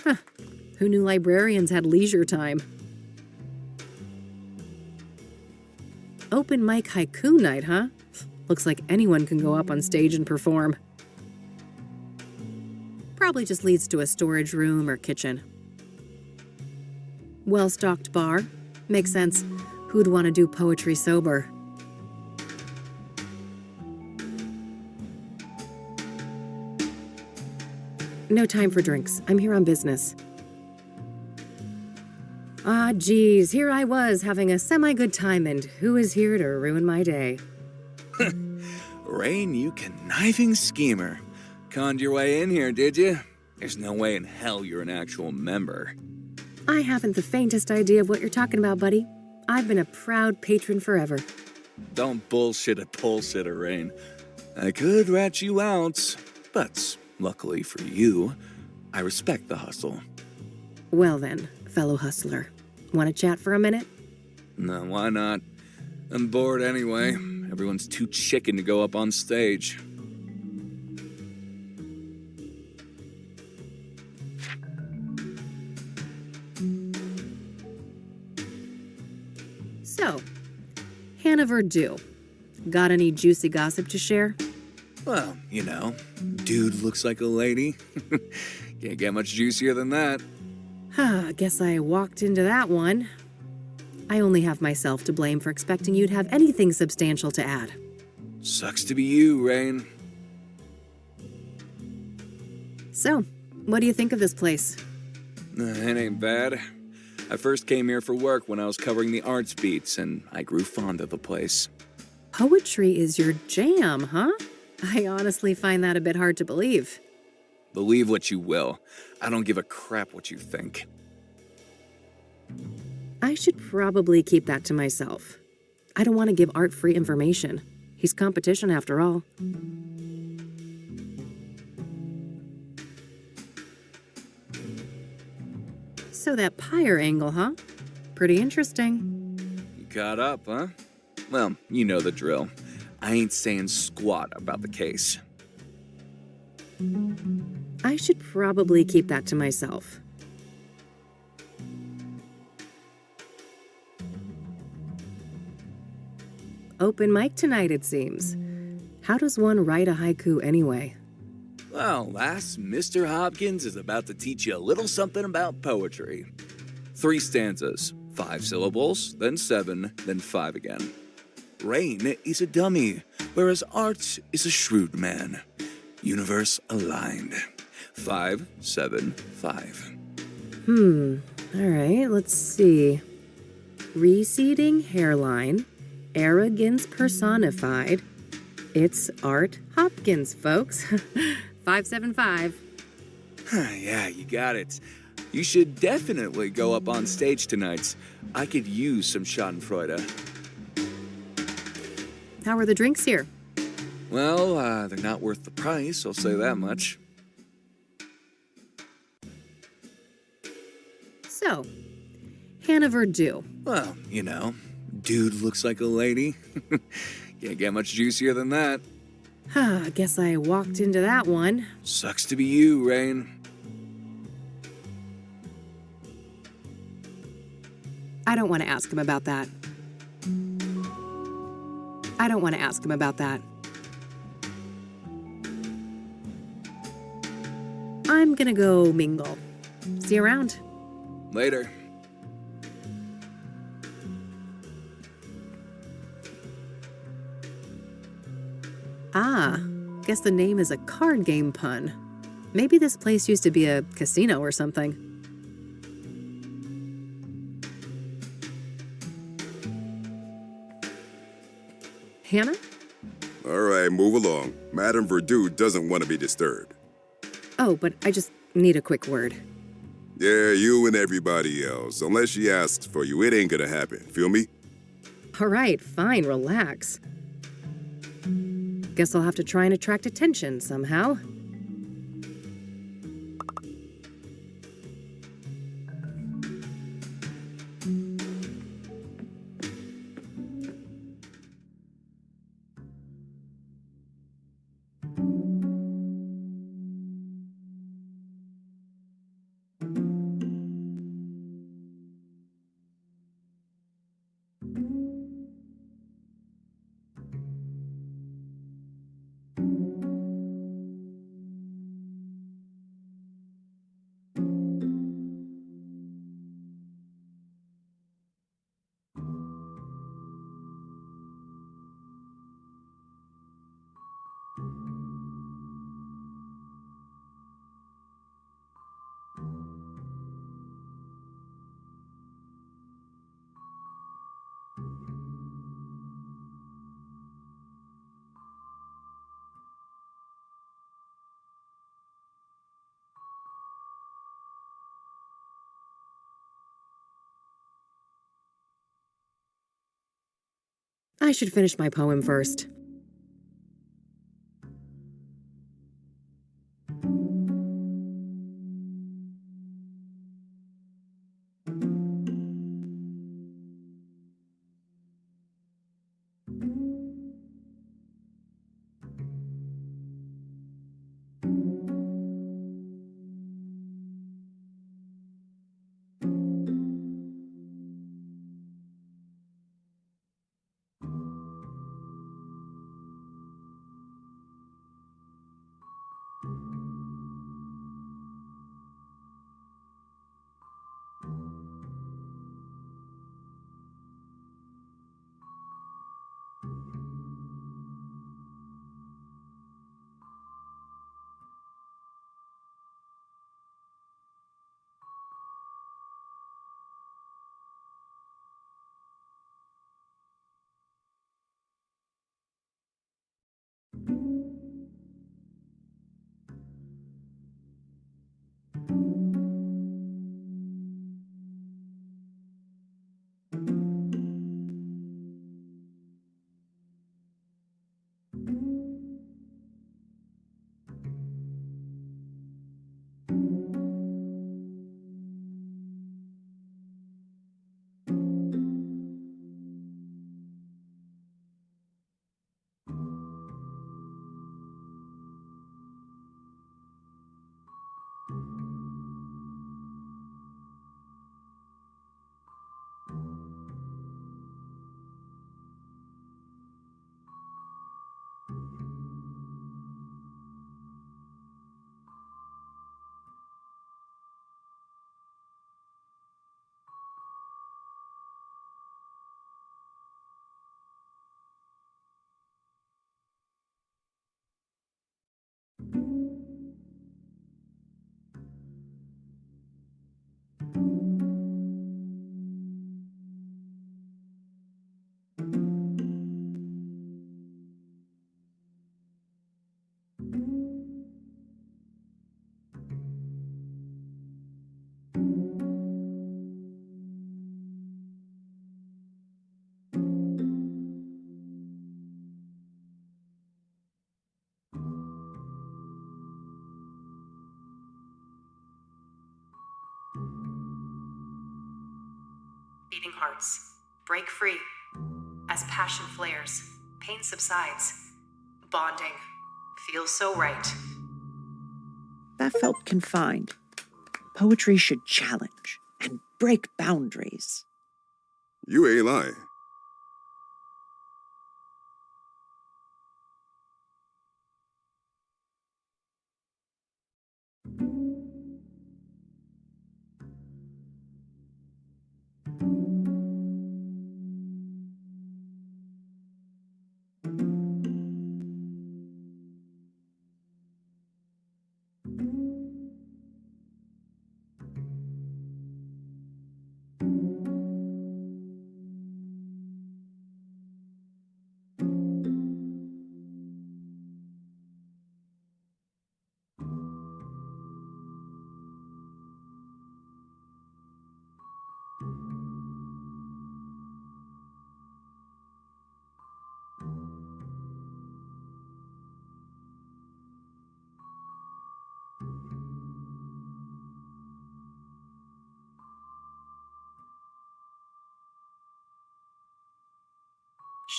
Huh. Who knew librarians had leisure time? Open mic haiku night, huh? Looks like anyone can go up on stage and perform. Probably just leads to a storage room or kitchen. Well-stocked bar. Makes sense. Who'd want to do poetry sober? No time for drinks. I'm here on business. Ah, geez, here I was having a semi-good time, and who is here to ruin my day? Rain, you conniving schemer. Conned your way in here, did you? There's no way in hell you're an actual member. I haven't the faintest idea of what you're talking about, buddy. I've been a proud patron forever. Don't bullshit a bullshitter, Rain. I could rat you out, but luckily for you, I respect the hustle. Well then, fellow hustler. Want to chat for a minute? No, why not? I'm bored anyway. Everyone's too chicken to go up on stage. So, Hannah Verdue. Got any juicy gossip to share? Well, you know, dude looks like a lady. Can't get much juicier than that. Guess I walked into that one. I only have myself to blame for expecting you'd have anything substantial to add. Sucks to be you, Rain. So, what do you think of this place? It ain't bad. I first came here for work when I was covering the arts beats, and I grew fond of the place. Poetry is your jam, huh? I honestly find that a bit hard to believe. Believe what you will. I don't give a crap what you think. I should probably keep that to myself. I don't want to give Art free information. He's competition after all. So that pyre angle, huh? Pretty interesting. You caught up, huh? Well, you know the drill. I ain't saying squat about the case. I should probably keep that to myself. Open mic tonight, it seems. How does one write a haiku anyway? Well, lass, Mr. Hopkins is about to teach you a little something about poetry. 3 stanzas, 5 syllables, then 7, then 5 again. Rain is a dummy, whereas Art is a shrewd man. Universe aligned. 5, 7, 5. All right, let's see. Receding hairline, arrogance personified. It's Art Hopkins, folks. 575. Yeah, you got it. You should definitely go up on stage tonight. I could use some schadenfreude. How are the drinks here? Well, they're not worth the price, I'll say that much. So, Hannah Verdue. Well, you know, dude looks like a lady. Can't get much juicier than that. I guess I walked into that one. Sucks to be you, Rain. I don't want to ask him about that. I don't want to ask him about that. I'm gonna go mingle. See you around. Later. Ah, guess the name is a card game pun. Maybe this place used to be a casino or something. Hannah? All right, move along. Madame Verdu doesn't want to be disturbed. Oh, but I just need a quick word. Yeah, you and everybody else. Unless she asks for you, it ain't gonna happen. Feel me? All right, fine, relax. Guess I'll have to try and attract attention somehow. I should finish my poem first. Beating hearts, break free. As passion flares, pain subsides. Bonding feels so right. That felt confined. Poetry should challenge and break boundaries. You ain't lying.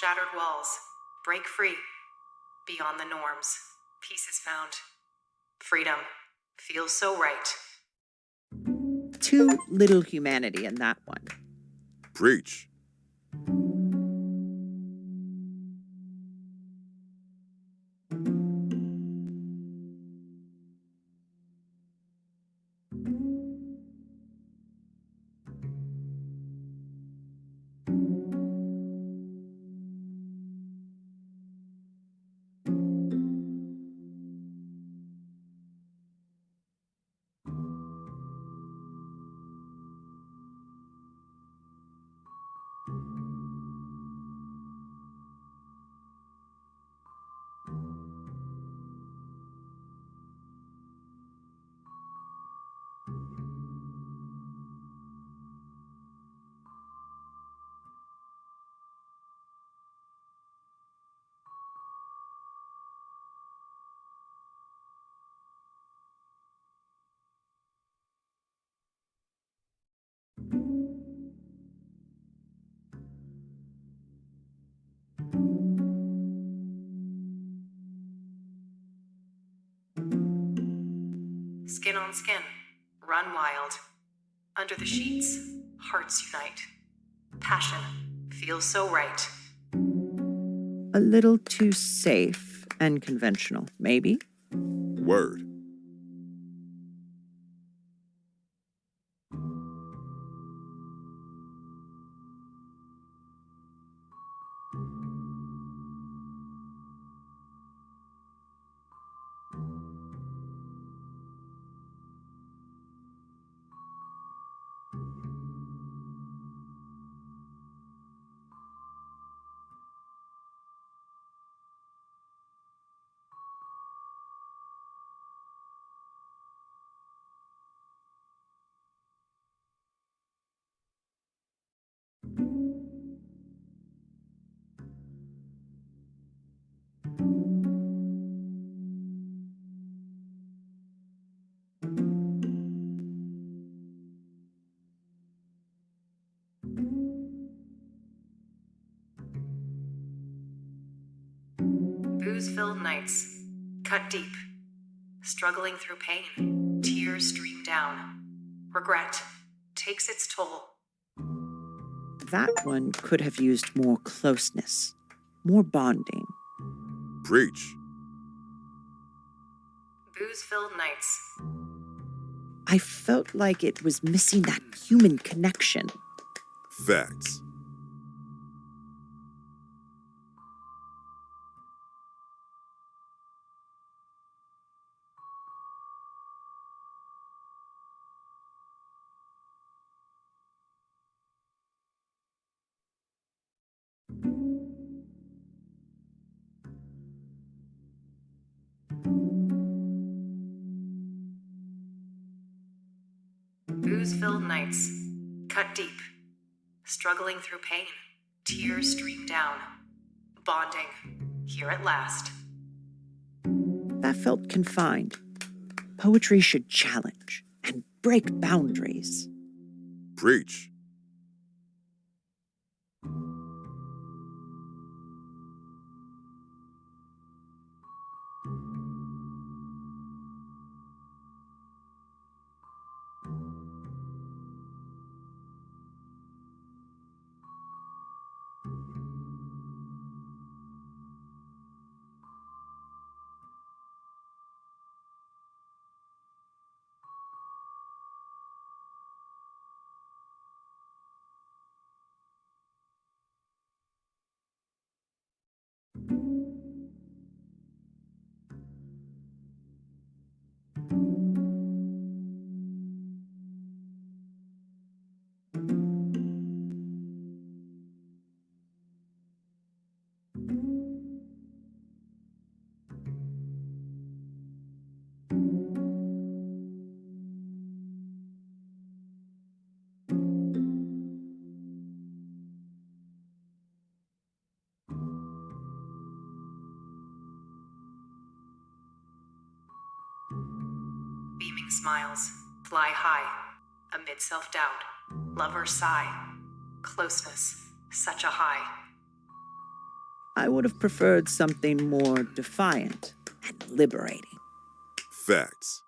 Shattered walls. Break free. Beyond the norms. Peace is found. Freedom. Feels so right. Too little humanity in that one. Preach. Skin on skin. Run wild. Under the sheets. Hearts unite. Passion. Feels so right. A little too safe and conventional, maybe? Word. Booze-filled nights. Cut deep. Struggling through pain. Tears stream down. Regret takes its toll. That one could have used more closeness, more bonding. Preach. Booze-filled nights. I felt like it was missing that human connection. Facts. Booze-filled nights. Cut deep. Struggling through pain. Tears stream down. Bonding. Here at last. That felt confined. Poetry should challenge and break boundaries. Preach. Beaming smiles. Fly high. Amid self-doubt. Lovers sigh. Closeness. Such a high. I would have preferred something more defiant and liberating. Facts.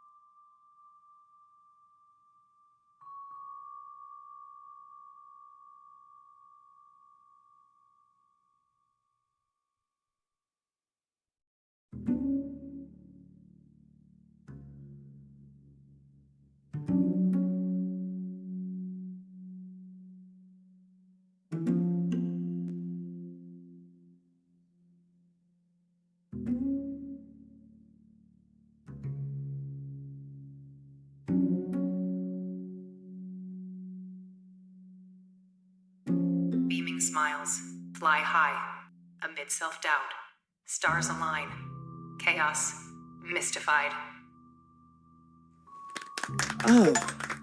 Beaming smiles, fly high, amid self-doubt. Stars align, chaos, mystified. Oh,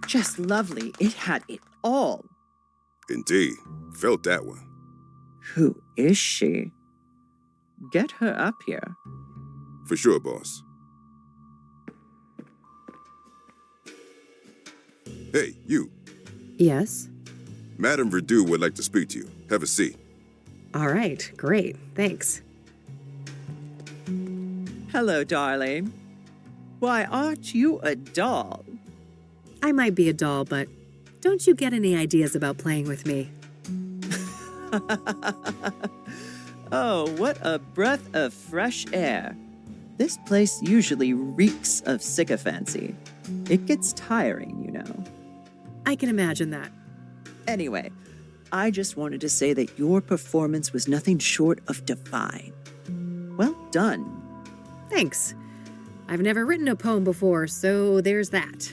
just lovely. It had it all. Indeed. Felt that one. Who is she? Get her up here. For sure, boss. Hey, you. Yes? Madame Verdu would like to speak to you. Have a seat. All right, great, thanks. Hello, darling. Why, aren't you a doll? I might be a doll, but don't you get any ideas about playing with me? Oh, what a breath of fresh air. This place usually reeks of sycophancy. It gets tiring, you know. I can imagine that. Anyway, I just wanted to say that your performance was nothing short of divine. Well done. Thanks. I've never written a poem before, so there's that.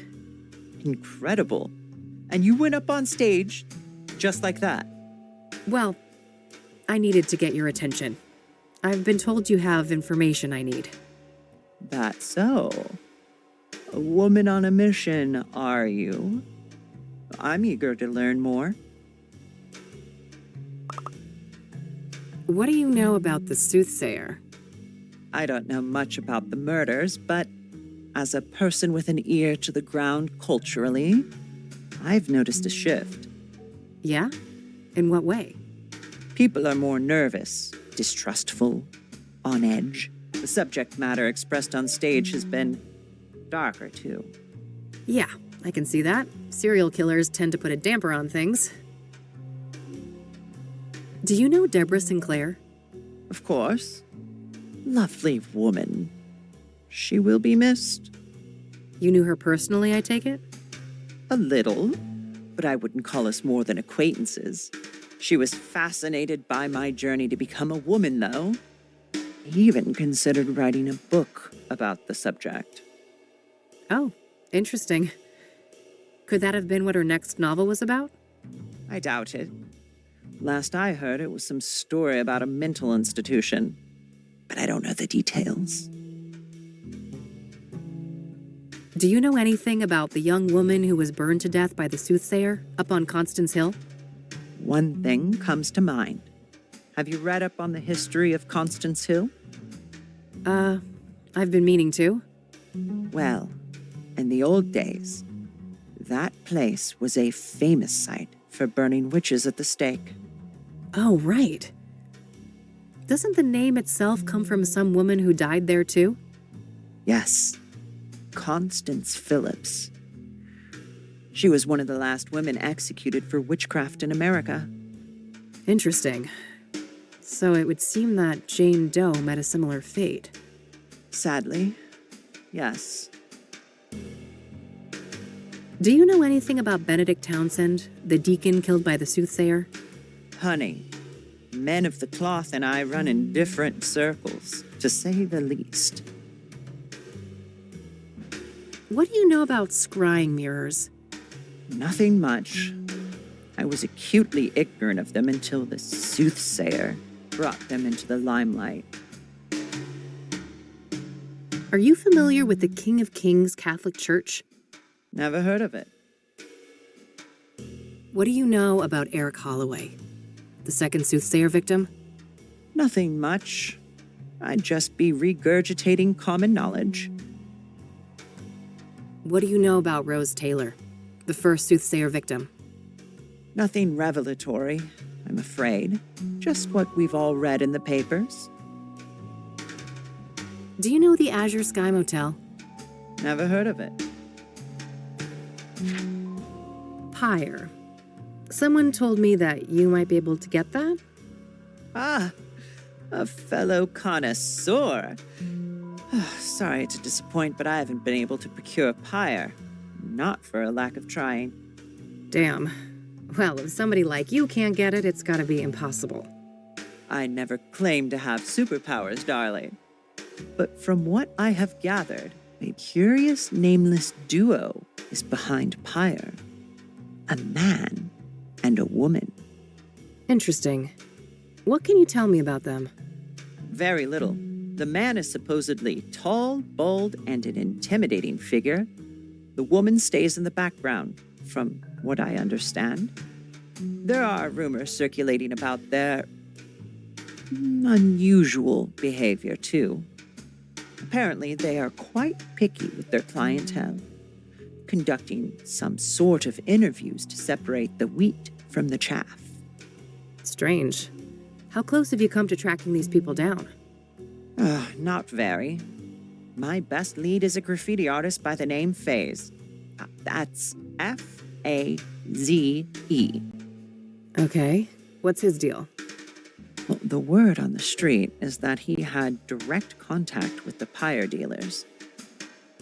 Incredible. And you went up on stage just like that. Well, I needed to get your attention. I've been told you have information I need. That's so. A woman on a mission, are you? I'm eager to learn more. What do you know about the Soothsayer? I don't know much about the murders, but as a person with an ear to the ground culturally, I've noticed a shift. Yeah? In what way? People are more nervous, distrustful, on edge. The subject matter expressed on stage has been darker, too. Yeah, I can see that. Serial killers tend to put a damper on things. Do you know Deborah Sinclair? Of course. Lovely woman. She will be missed. You knew her personally, I take it? A little, but I wouldn't call us more than acquaintances. She was fascinated by my journey to become a woman, though. He even considered writing a book about the subject. Oh, interesting. Could that have been what her next novel was about? I doubt it. Last I heard, it was some story about a mental institution, but I don't know the details. Do you know anything about the young woman who was burned to death by the Soothsayer up on Constance Hill? One thing comes to mind. Have you read up on the history of Constance Hill? I've been meaning to. Well, in the old days, that place was a famous site for burning witches at the stake. Oh, right. Doesn't the name itself come from some woman who died there too? Yes, Constance Phillips. She was one of the last women executed for witchcraft in America. Interesting. So it would seem that Jane Doe met a similar fate. Sadly, yes. Do you know anything about Benedict Townsend, the deacon killed by the Soothsayer? Honey, men of the cloth and I run in different circles, to say the least. What do you know about scrying mirrors? Nothing much. I was acutely ignorant of them until the Soothsayer brought them into the limelight. Are you familiar with the King of Kings Catholic Church? Never heard of it. What do you know about Eric Holloway, the second Soothsayer victim? Nothing much. I'd just be regurgitating common knowledge. What do you know about Rose Taylor, the first Soothsayer victim? Nothing revelatory, I'm afraid. Just what we've all read in the papers. Do you know the Azure Sky Motel? Never heard of it. Pyre. Someone told me that you might be able to get that? Ah, a fellow connoisseur. Sorry to disappoint, but I haven't been able to procure pyre. Not for a lack of trying. Damn. Well, if somebody like you can't get it, it's gotta be impossible. I never claimed to have superpowers, darling. But from what I have gathered, a curious nameless duo is behind pyre. A man and a woman. Interesting. What can you tell me about them? Very little. The man is supposedly tall, bold, and an intimidating figure. The woman stays in the background, from what I understand. There are rumors circulating about their unusual behavior, too. Apparently, they are quite picky with their clientele, conducting some sort of interviews to separate the wheat from the chaff. Strange. How close have you come to tracking these people down? Not very. My best lead is a graffiti artist by the name Faze. That's F-A-Z-E. Okay. What's his deal? Well, the word on the street is that he had direct contact with the pyre dealers,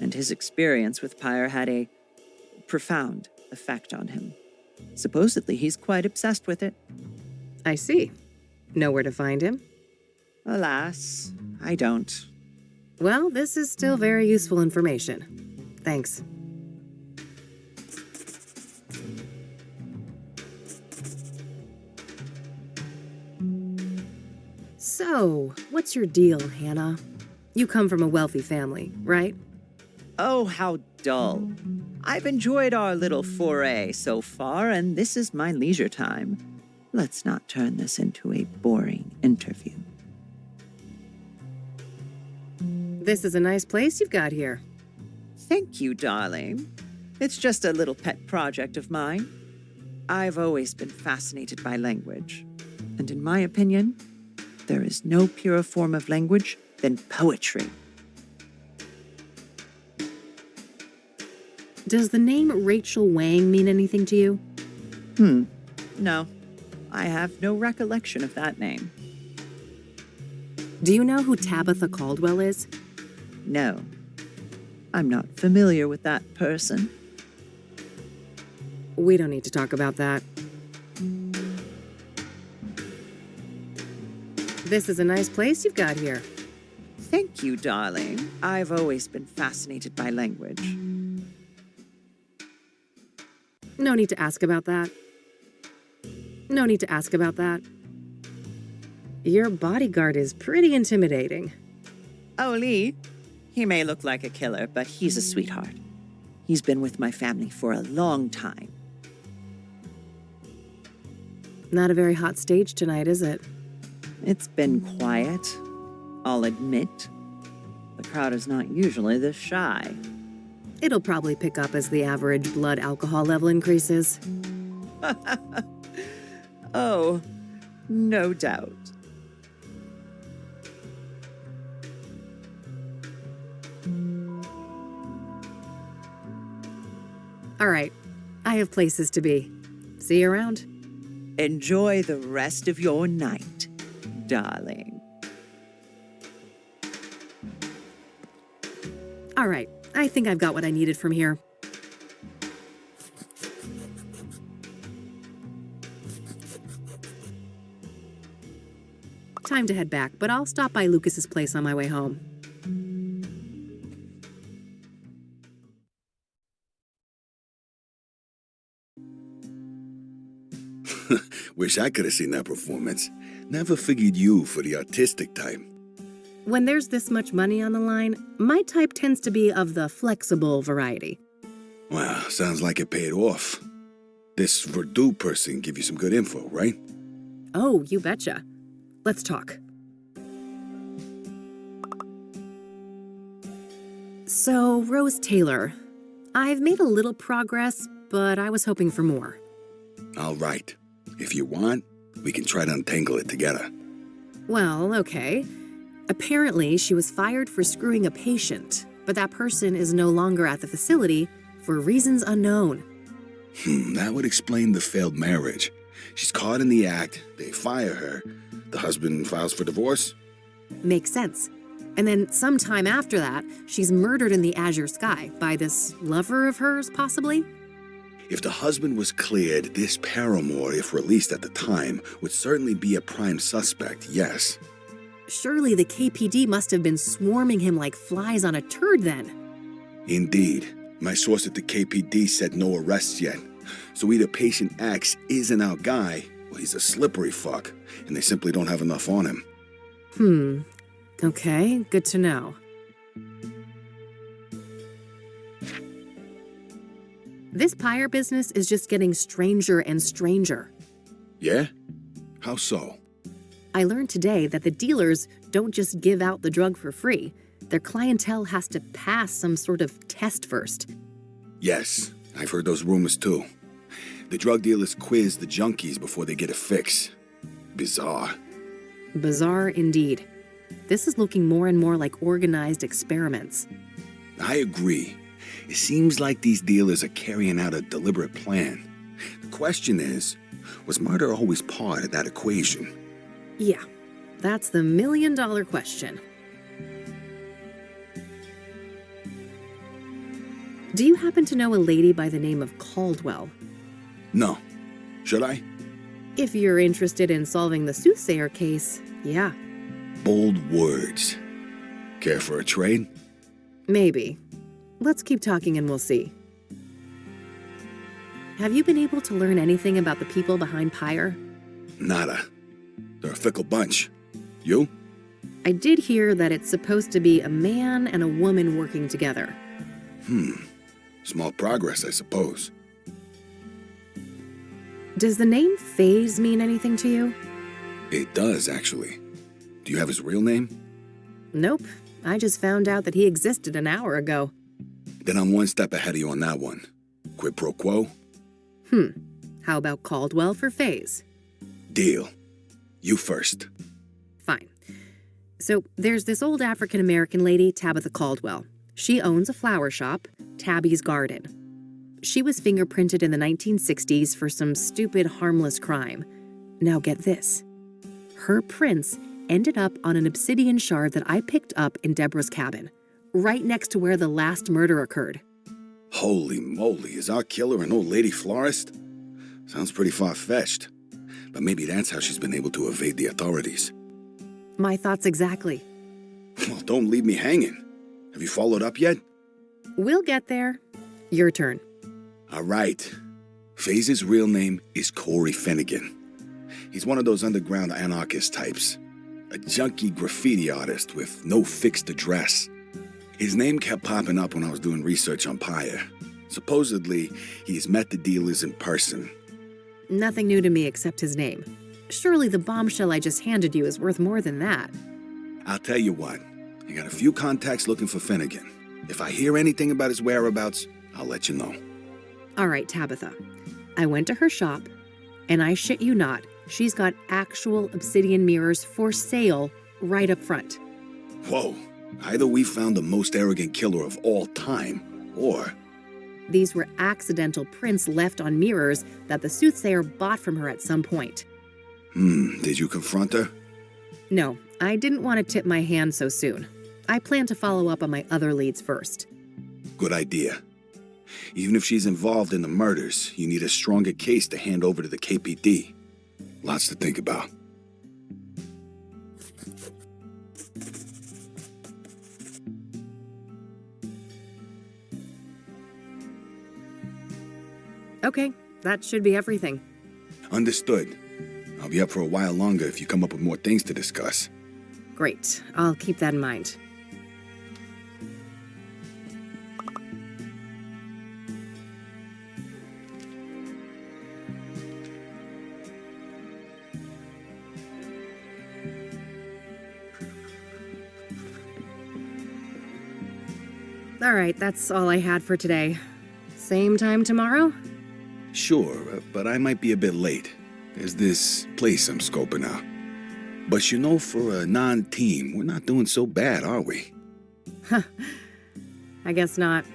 and his experience with pyre had a profound effect on him. Supposedly, he's quite obsessed with it. I see. Know where to find him? Alas, I don't. Well, this is still very useful information. Thanks. So, what's your deal, Hannah? You come from a wealthy family, right? Oh, how dull. I've enjoyed our little foray so far, and this is my leisure time. Let's not turn this into a boring interview. This is a nice place you've got here. Thank you, darling. It's just a little pet project of mine. I've always been fascinated by language. And in my opinion, there is no purer form of language than poetry. Does the name Rachel Wang mean anything to you? No. I have no recollection of that name. Do you know who Tabitha Caldwell is? No. I'm not familiar with that person. We don't need to talk about that. This is a nice place you've got here. Thank you, darling. I've always been fascinated by language. No need to ask about that. No need to ask about that. Your bodyguard is pretty intimidating. Oh, Lee. He may look like a killer, but he's a sweetheart. He's been with my family for a long time. Not a very hot stage tonight, is it? It's been quiet, I'll admit. The crowd is not usually this shy. It'll probably pick up as the average blood alcohol level increases. Oh, no doubt. All right, I have places to be. See you around. Enjoy the rest of your night, darling. All right, I think I've got what I needed from here. Time to head back, but I'll stop by Lucas's place on my way home. Wish I could have seen that performance. Never figured you for the artistic type. When there's this much money on the line, my type tends to be of the flexible variety. Wow, sounds like it paid off. This Verdú person give you some good info, right? Oh, you betcha. Let's talk. So, Rose Taylor. I've made a little progress, but I was hoping for more. All right. If you want, we can try to untangle it together. Well, okay. Apparently, she was fired for screwing a patient, but that person is no longer at the facility for reasons unknown. That would explain the failed marriage. She's caught in the act, they fire her, the husband files for divorce. Makes sense. And then sometime after that, she's murdered in the azure sky by this lover of hers, possibly? If the husband was cleared, this paramour, if released at the time, would certainly be a prime suspect, yes. Surely the KPD must have been swarming him like flies on a turd then. Indeed. My source at the KPD said no arrests yet. So either patient X isn't our guy, or he's a slippery fuck, and they simply don't have enough on him. Okay, good to know. This pyre business is just getting stranger and stranger. Yeah? How so? I learned today that the dealers don't just give out the drug for free. Their clientele has to pass some sort of test first. Yes, I've heard those rumors too. The drug dealers quiz the junkies before they get a fix. Bizarre. Bizarre indeed. This is looking more and more like organized experiments. I agree. It seems like these dealers are carrying out a deliberate plan. The question is, was murder always part of that equation? Yeah, that's the million-dollar question. Do you happen to know a lady by the name of Caldwell? No. Should I? If you're interested in solving the Soothsayer case, yeah. Bold words. Care for a trade? Maybe. Let's keep talking and we'll see. Have you been able to learn anything about the people behind Pyre? Nada. They're a fickle bunch. You? I did hear that it's supposed to be a man and a woman working together. Small progress, I suppose. Does the name Faze mean anything to you? It does, actually. Do you have his real name? Nope. I just found out that he existed an hour ago. Then I'm one step ahead of you on that one. Quid pro quo? How about Caldwell for Faze? Deal. You first. Fine. So there's this old African-American lady, Tabitha Caldwell. She owns a flower shop, Tabby's Garden. She was fingerprinted in the 1960s for some stupid, harmless crime. Now get this. Her prints ended up on an obsidian shard that I picked up in Deborah's cabin, right next to where the last murder occurred. Holy moly, is our killer an old lady florist? Sounds pretty far-fetched. But maybe that's how she's been able to evade the authorities. My thoughts exactly. Well, don't leave me hanging. Have you followed up yet? We'll get there. Your turn. All right. Faze's real name is Corey Finnegan. He's one of those underground anarchist types. A junkie graffiti artist with no fixed address. His name kept popping up when I was doing research on Pyre. Supposedly, he's met the dealers in person. Nothing new to me except his name. Surely the bombshell I just handed you is worth more than that. I'll tell you what. I got a few contacts looking for Finnegan. If I hear anything about his whereabouts, I'll let you know. All right, Tabitha. I went to her shop, and I shit you not, she's got actual obsidian mirrors for sale right up front. Whoa. Either we found the most arrogant killer of all time, or... These were accidental prints left on mirrors that the Soothsayer bought from her at some point. Did you confront her? No, I didn't want to tip my hand so soon. I plan to follow up on my other leads first. Good idea. Even if she's involved in the murders, you need a stronger case to hand over to the KPD. Lots to think about. Okay, that should be everything. Understood. I'll be up for a while longer if you come up with more things to discuss. Great, I'll keep that in mind. All right, that's all I had for today. Same time tomorrow? Sure, but I might be a bit late. There's this place I'm scoping out. But you know, for a non-team, we're not doing so bad, are we? Huh. I guess not.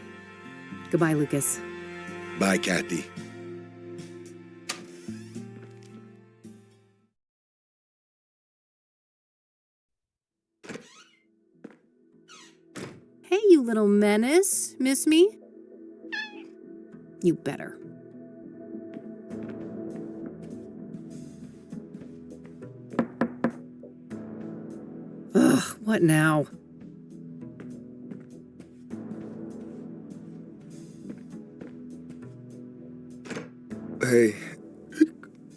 Goodbye, Lucas. Bye, Kathy. Hey, you little menace. Miss me? You better. Ugh, what now? Hey,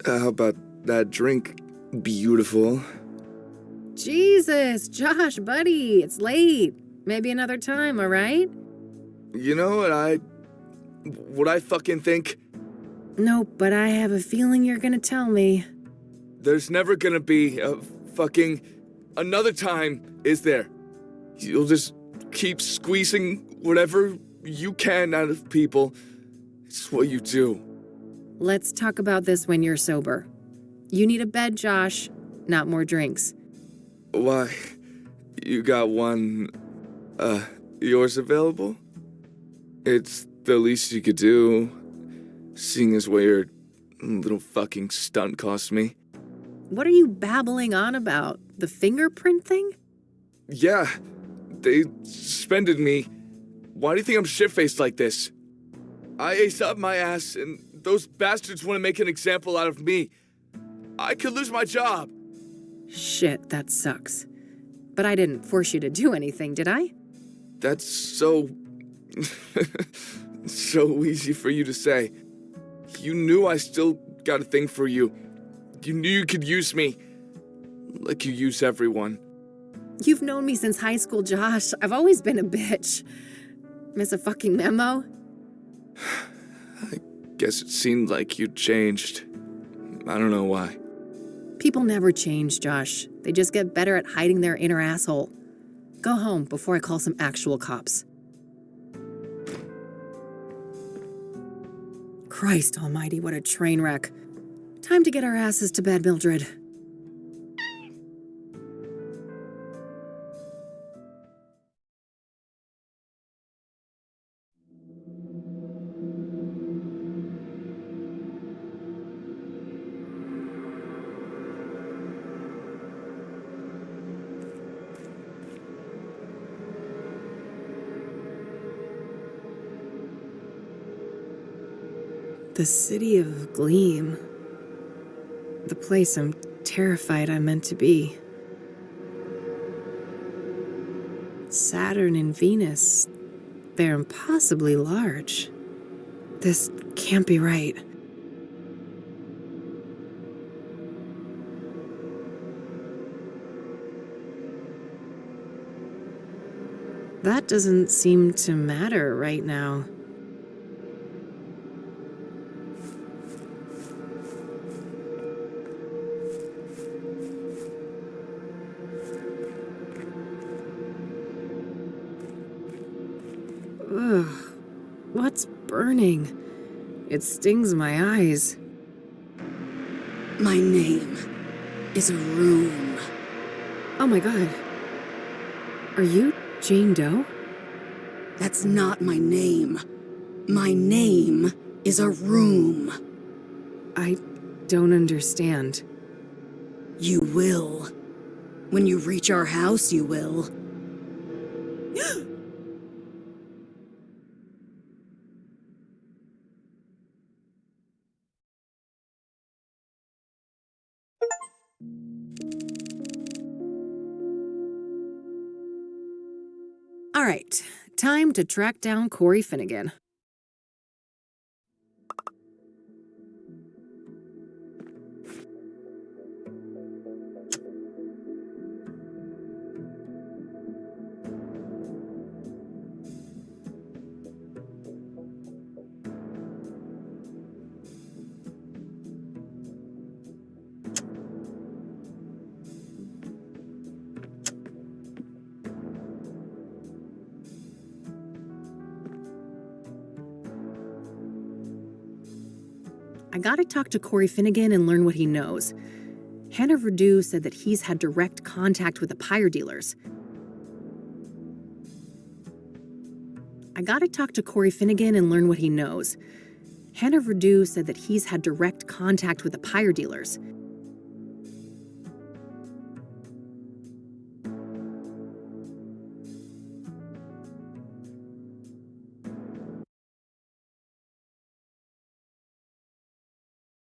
how about that drink? Beautiful. Jesus, Josh, buddy, it's late. Maybe another time, all right? You know what I fucking think? Nope, but I have a feeling you're gonna tell me. There's never gonna be a fucking another time, is there? You'll just keep squeezing whatever you can out of people. It's what you do. Let's talk about this when you're sober. You need a bed, Josh, not more drinks. Why? You got one, yours available? It's the least you could do, seeing as what your little fucking stunt cost me. What are you babbling on about? The fingerprint thing? Yeah, they suspended me. Why do you think I'm shit-faced like this? I aced up my ass, and those bastards want to make an example out of me. I could lose my job. Shit, that sucks. But I didn't force you to do anything, did I? That's so... so easy for you to say. You knew I still got a thing for you. You knew you could use me. Like you use everyone. You've known me since high school, Josh. I've always been a bitch. Miss a fucking memo? I guess it seemed like you'd changed. I don't know why. People never change, Josh. They just get better at hiding their inner asshole. Go home before I call some actual cops. Christ almighty, what a train wreck. Time to get our asses to bed, Mildred. The city of Gleam. The place I'm terrified I'm meant to be. Saturn and Venus, they're impossibly large. This can't be right. That doesn't seem to matter right now. Ugh, what's burning? It stings my eyes. My name is a room. Oh my god. Are you Jane Doe? That's not my name. My name is a room. I don't understand. You will. When you reach our house, you will. All right, time to track down Corey Finnegan. I gotta talk to Corey Finnegan and learn what he knows. Hannah Verdew said that he's had direct contact with the pyre dealers. I gotta talk to Corey Finnegan and learn what he knows. Hannah Verdew said that he's had direct contact with the pyre dealers.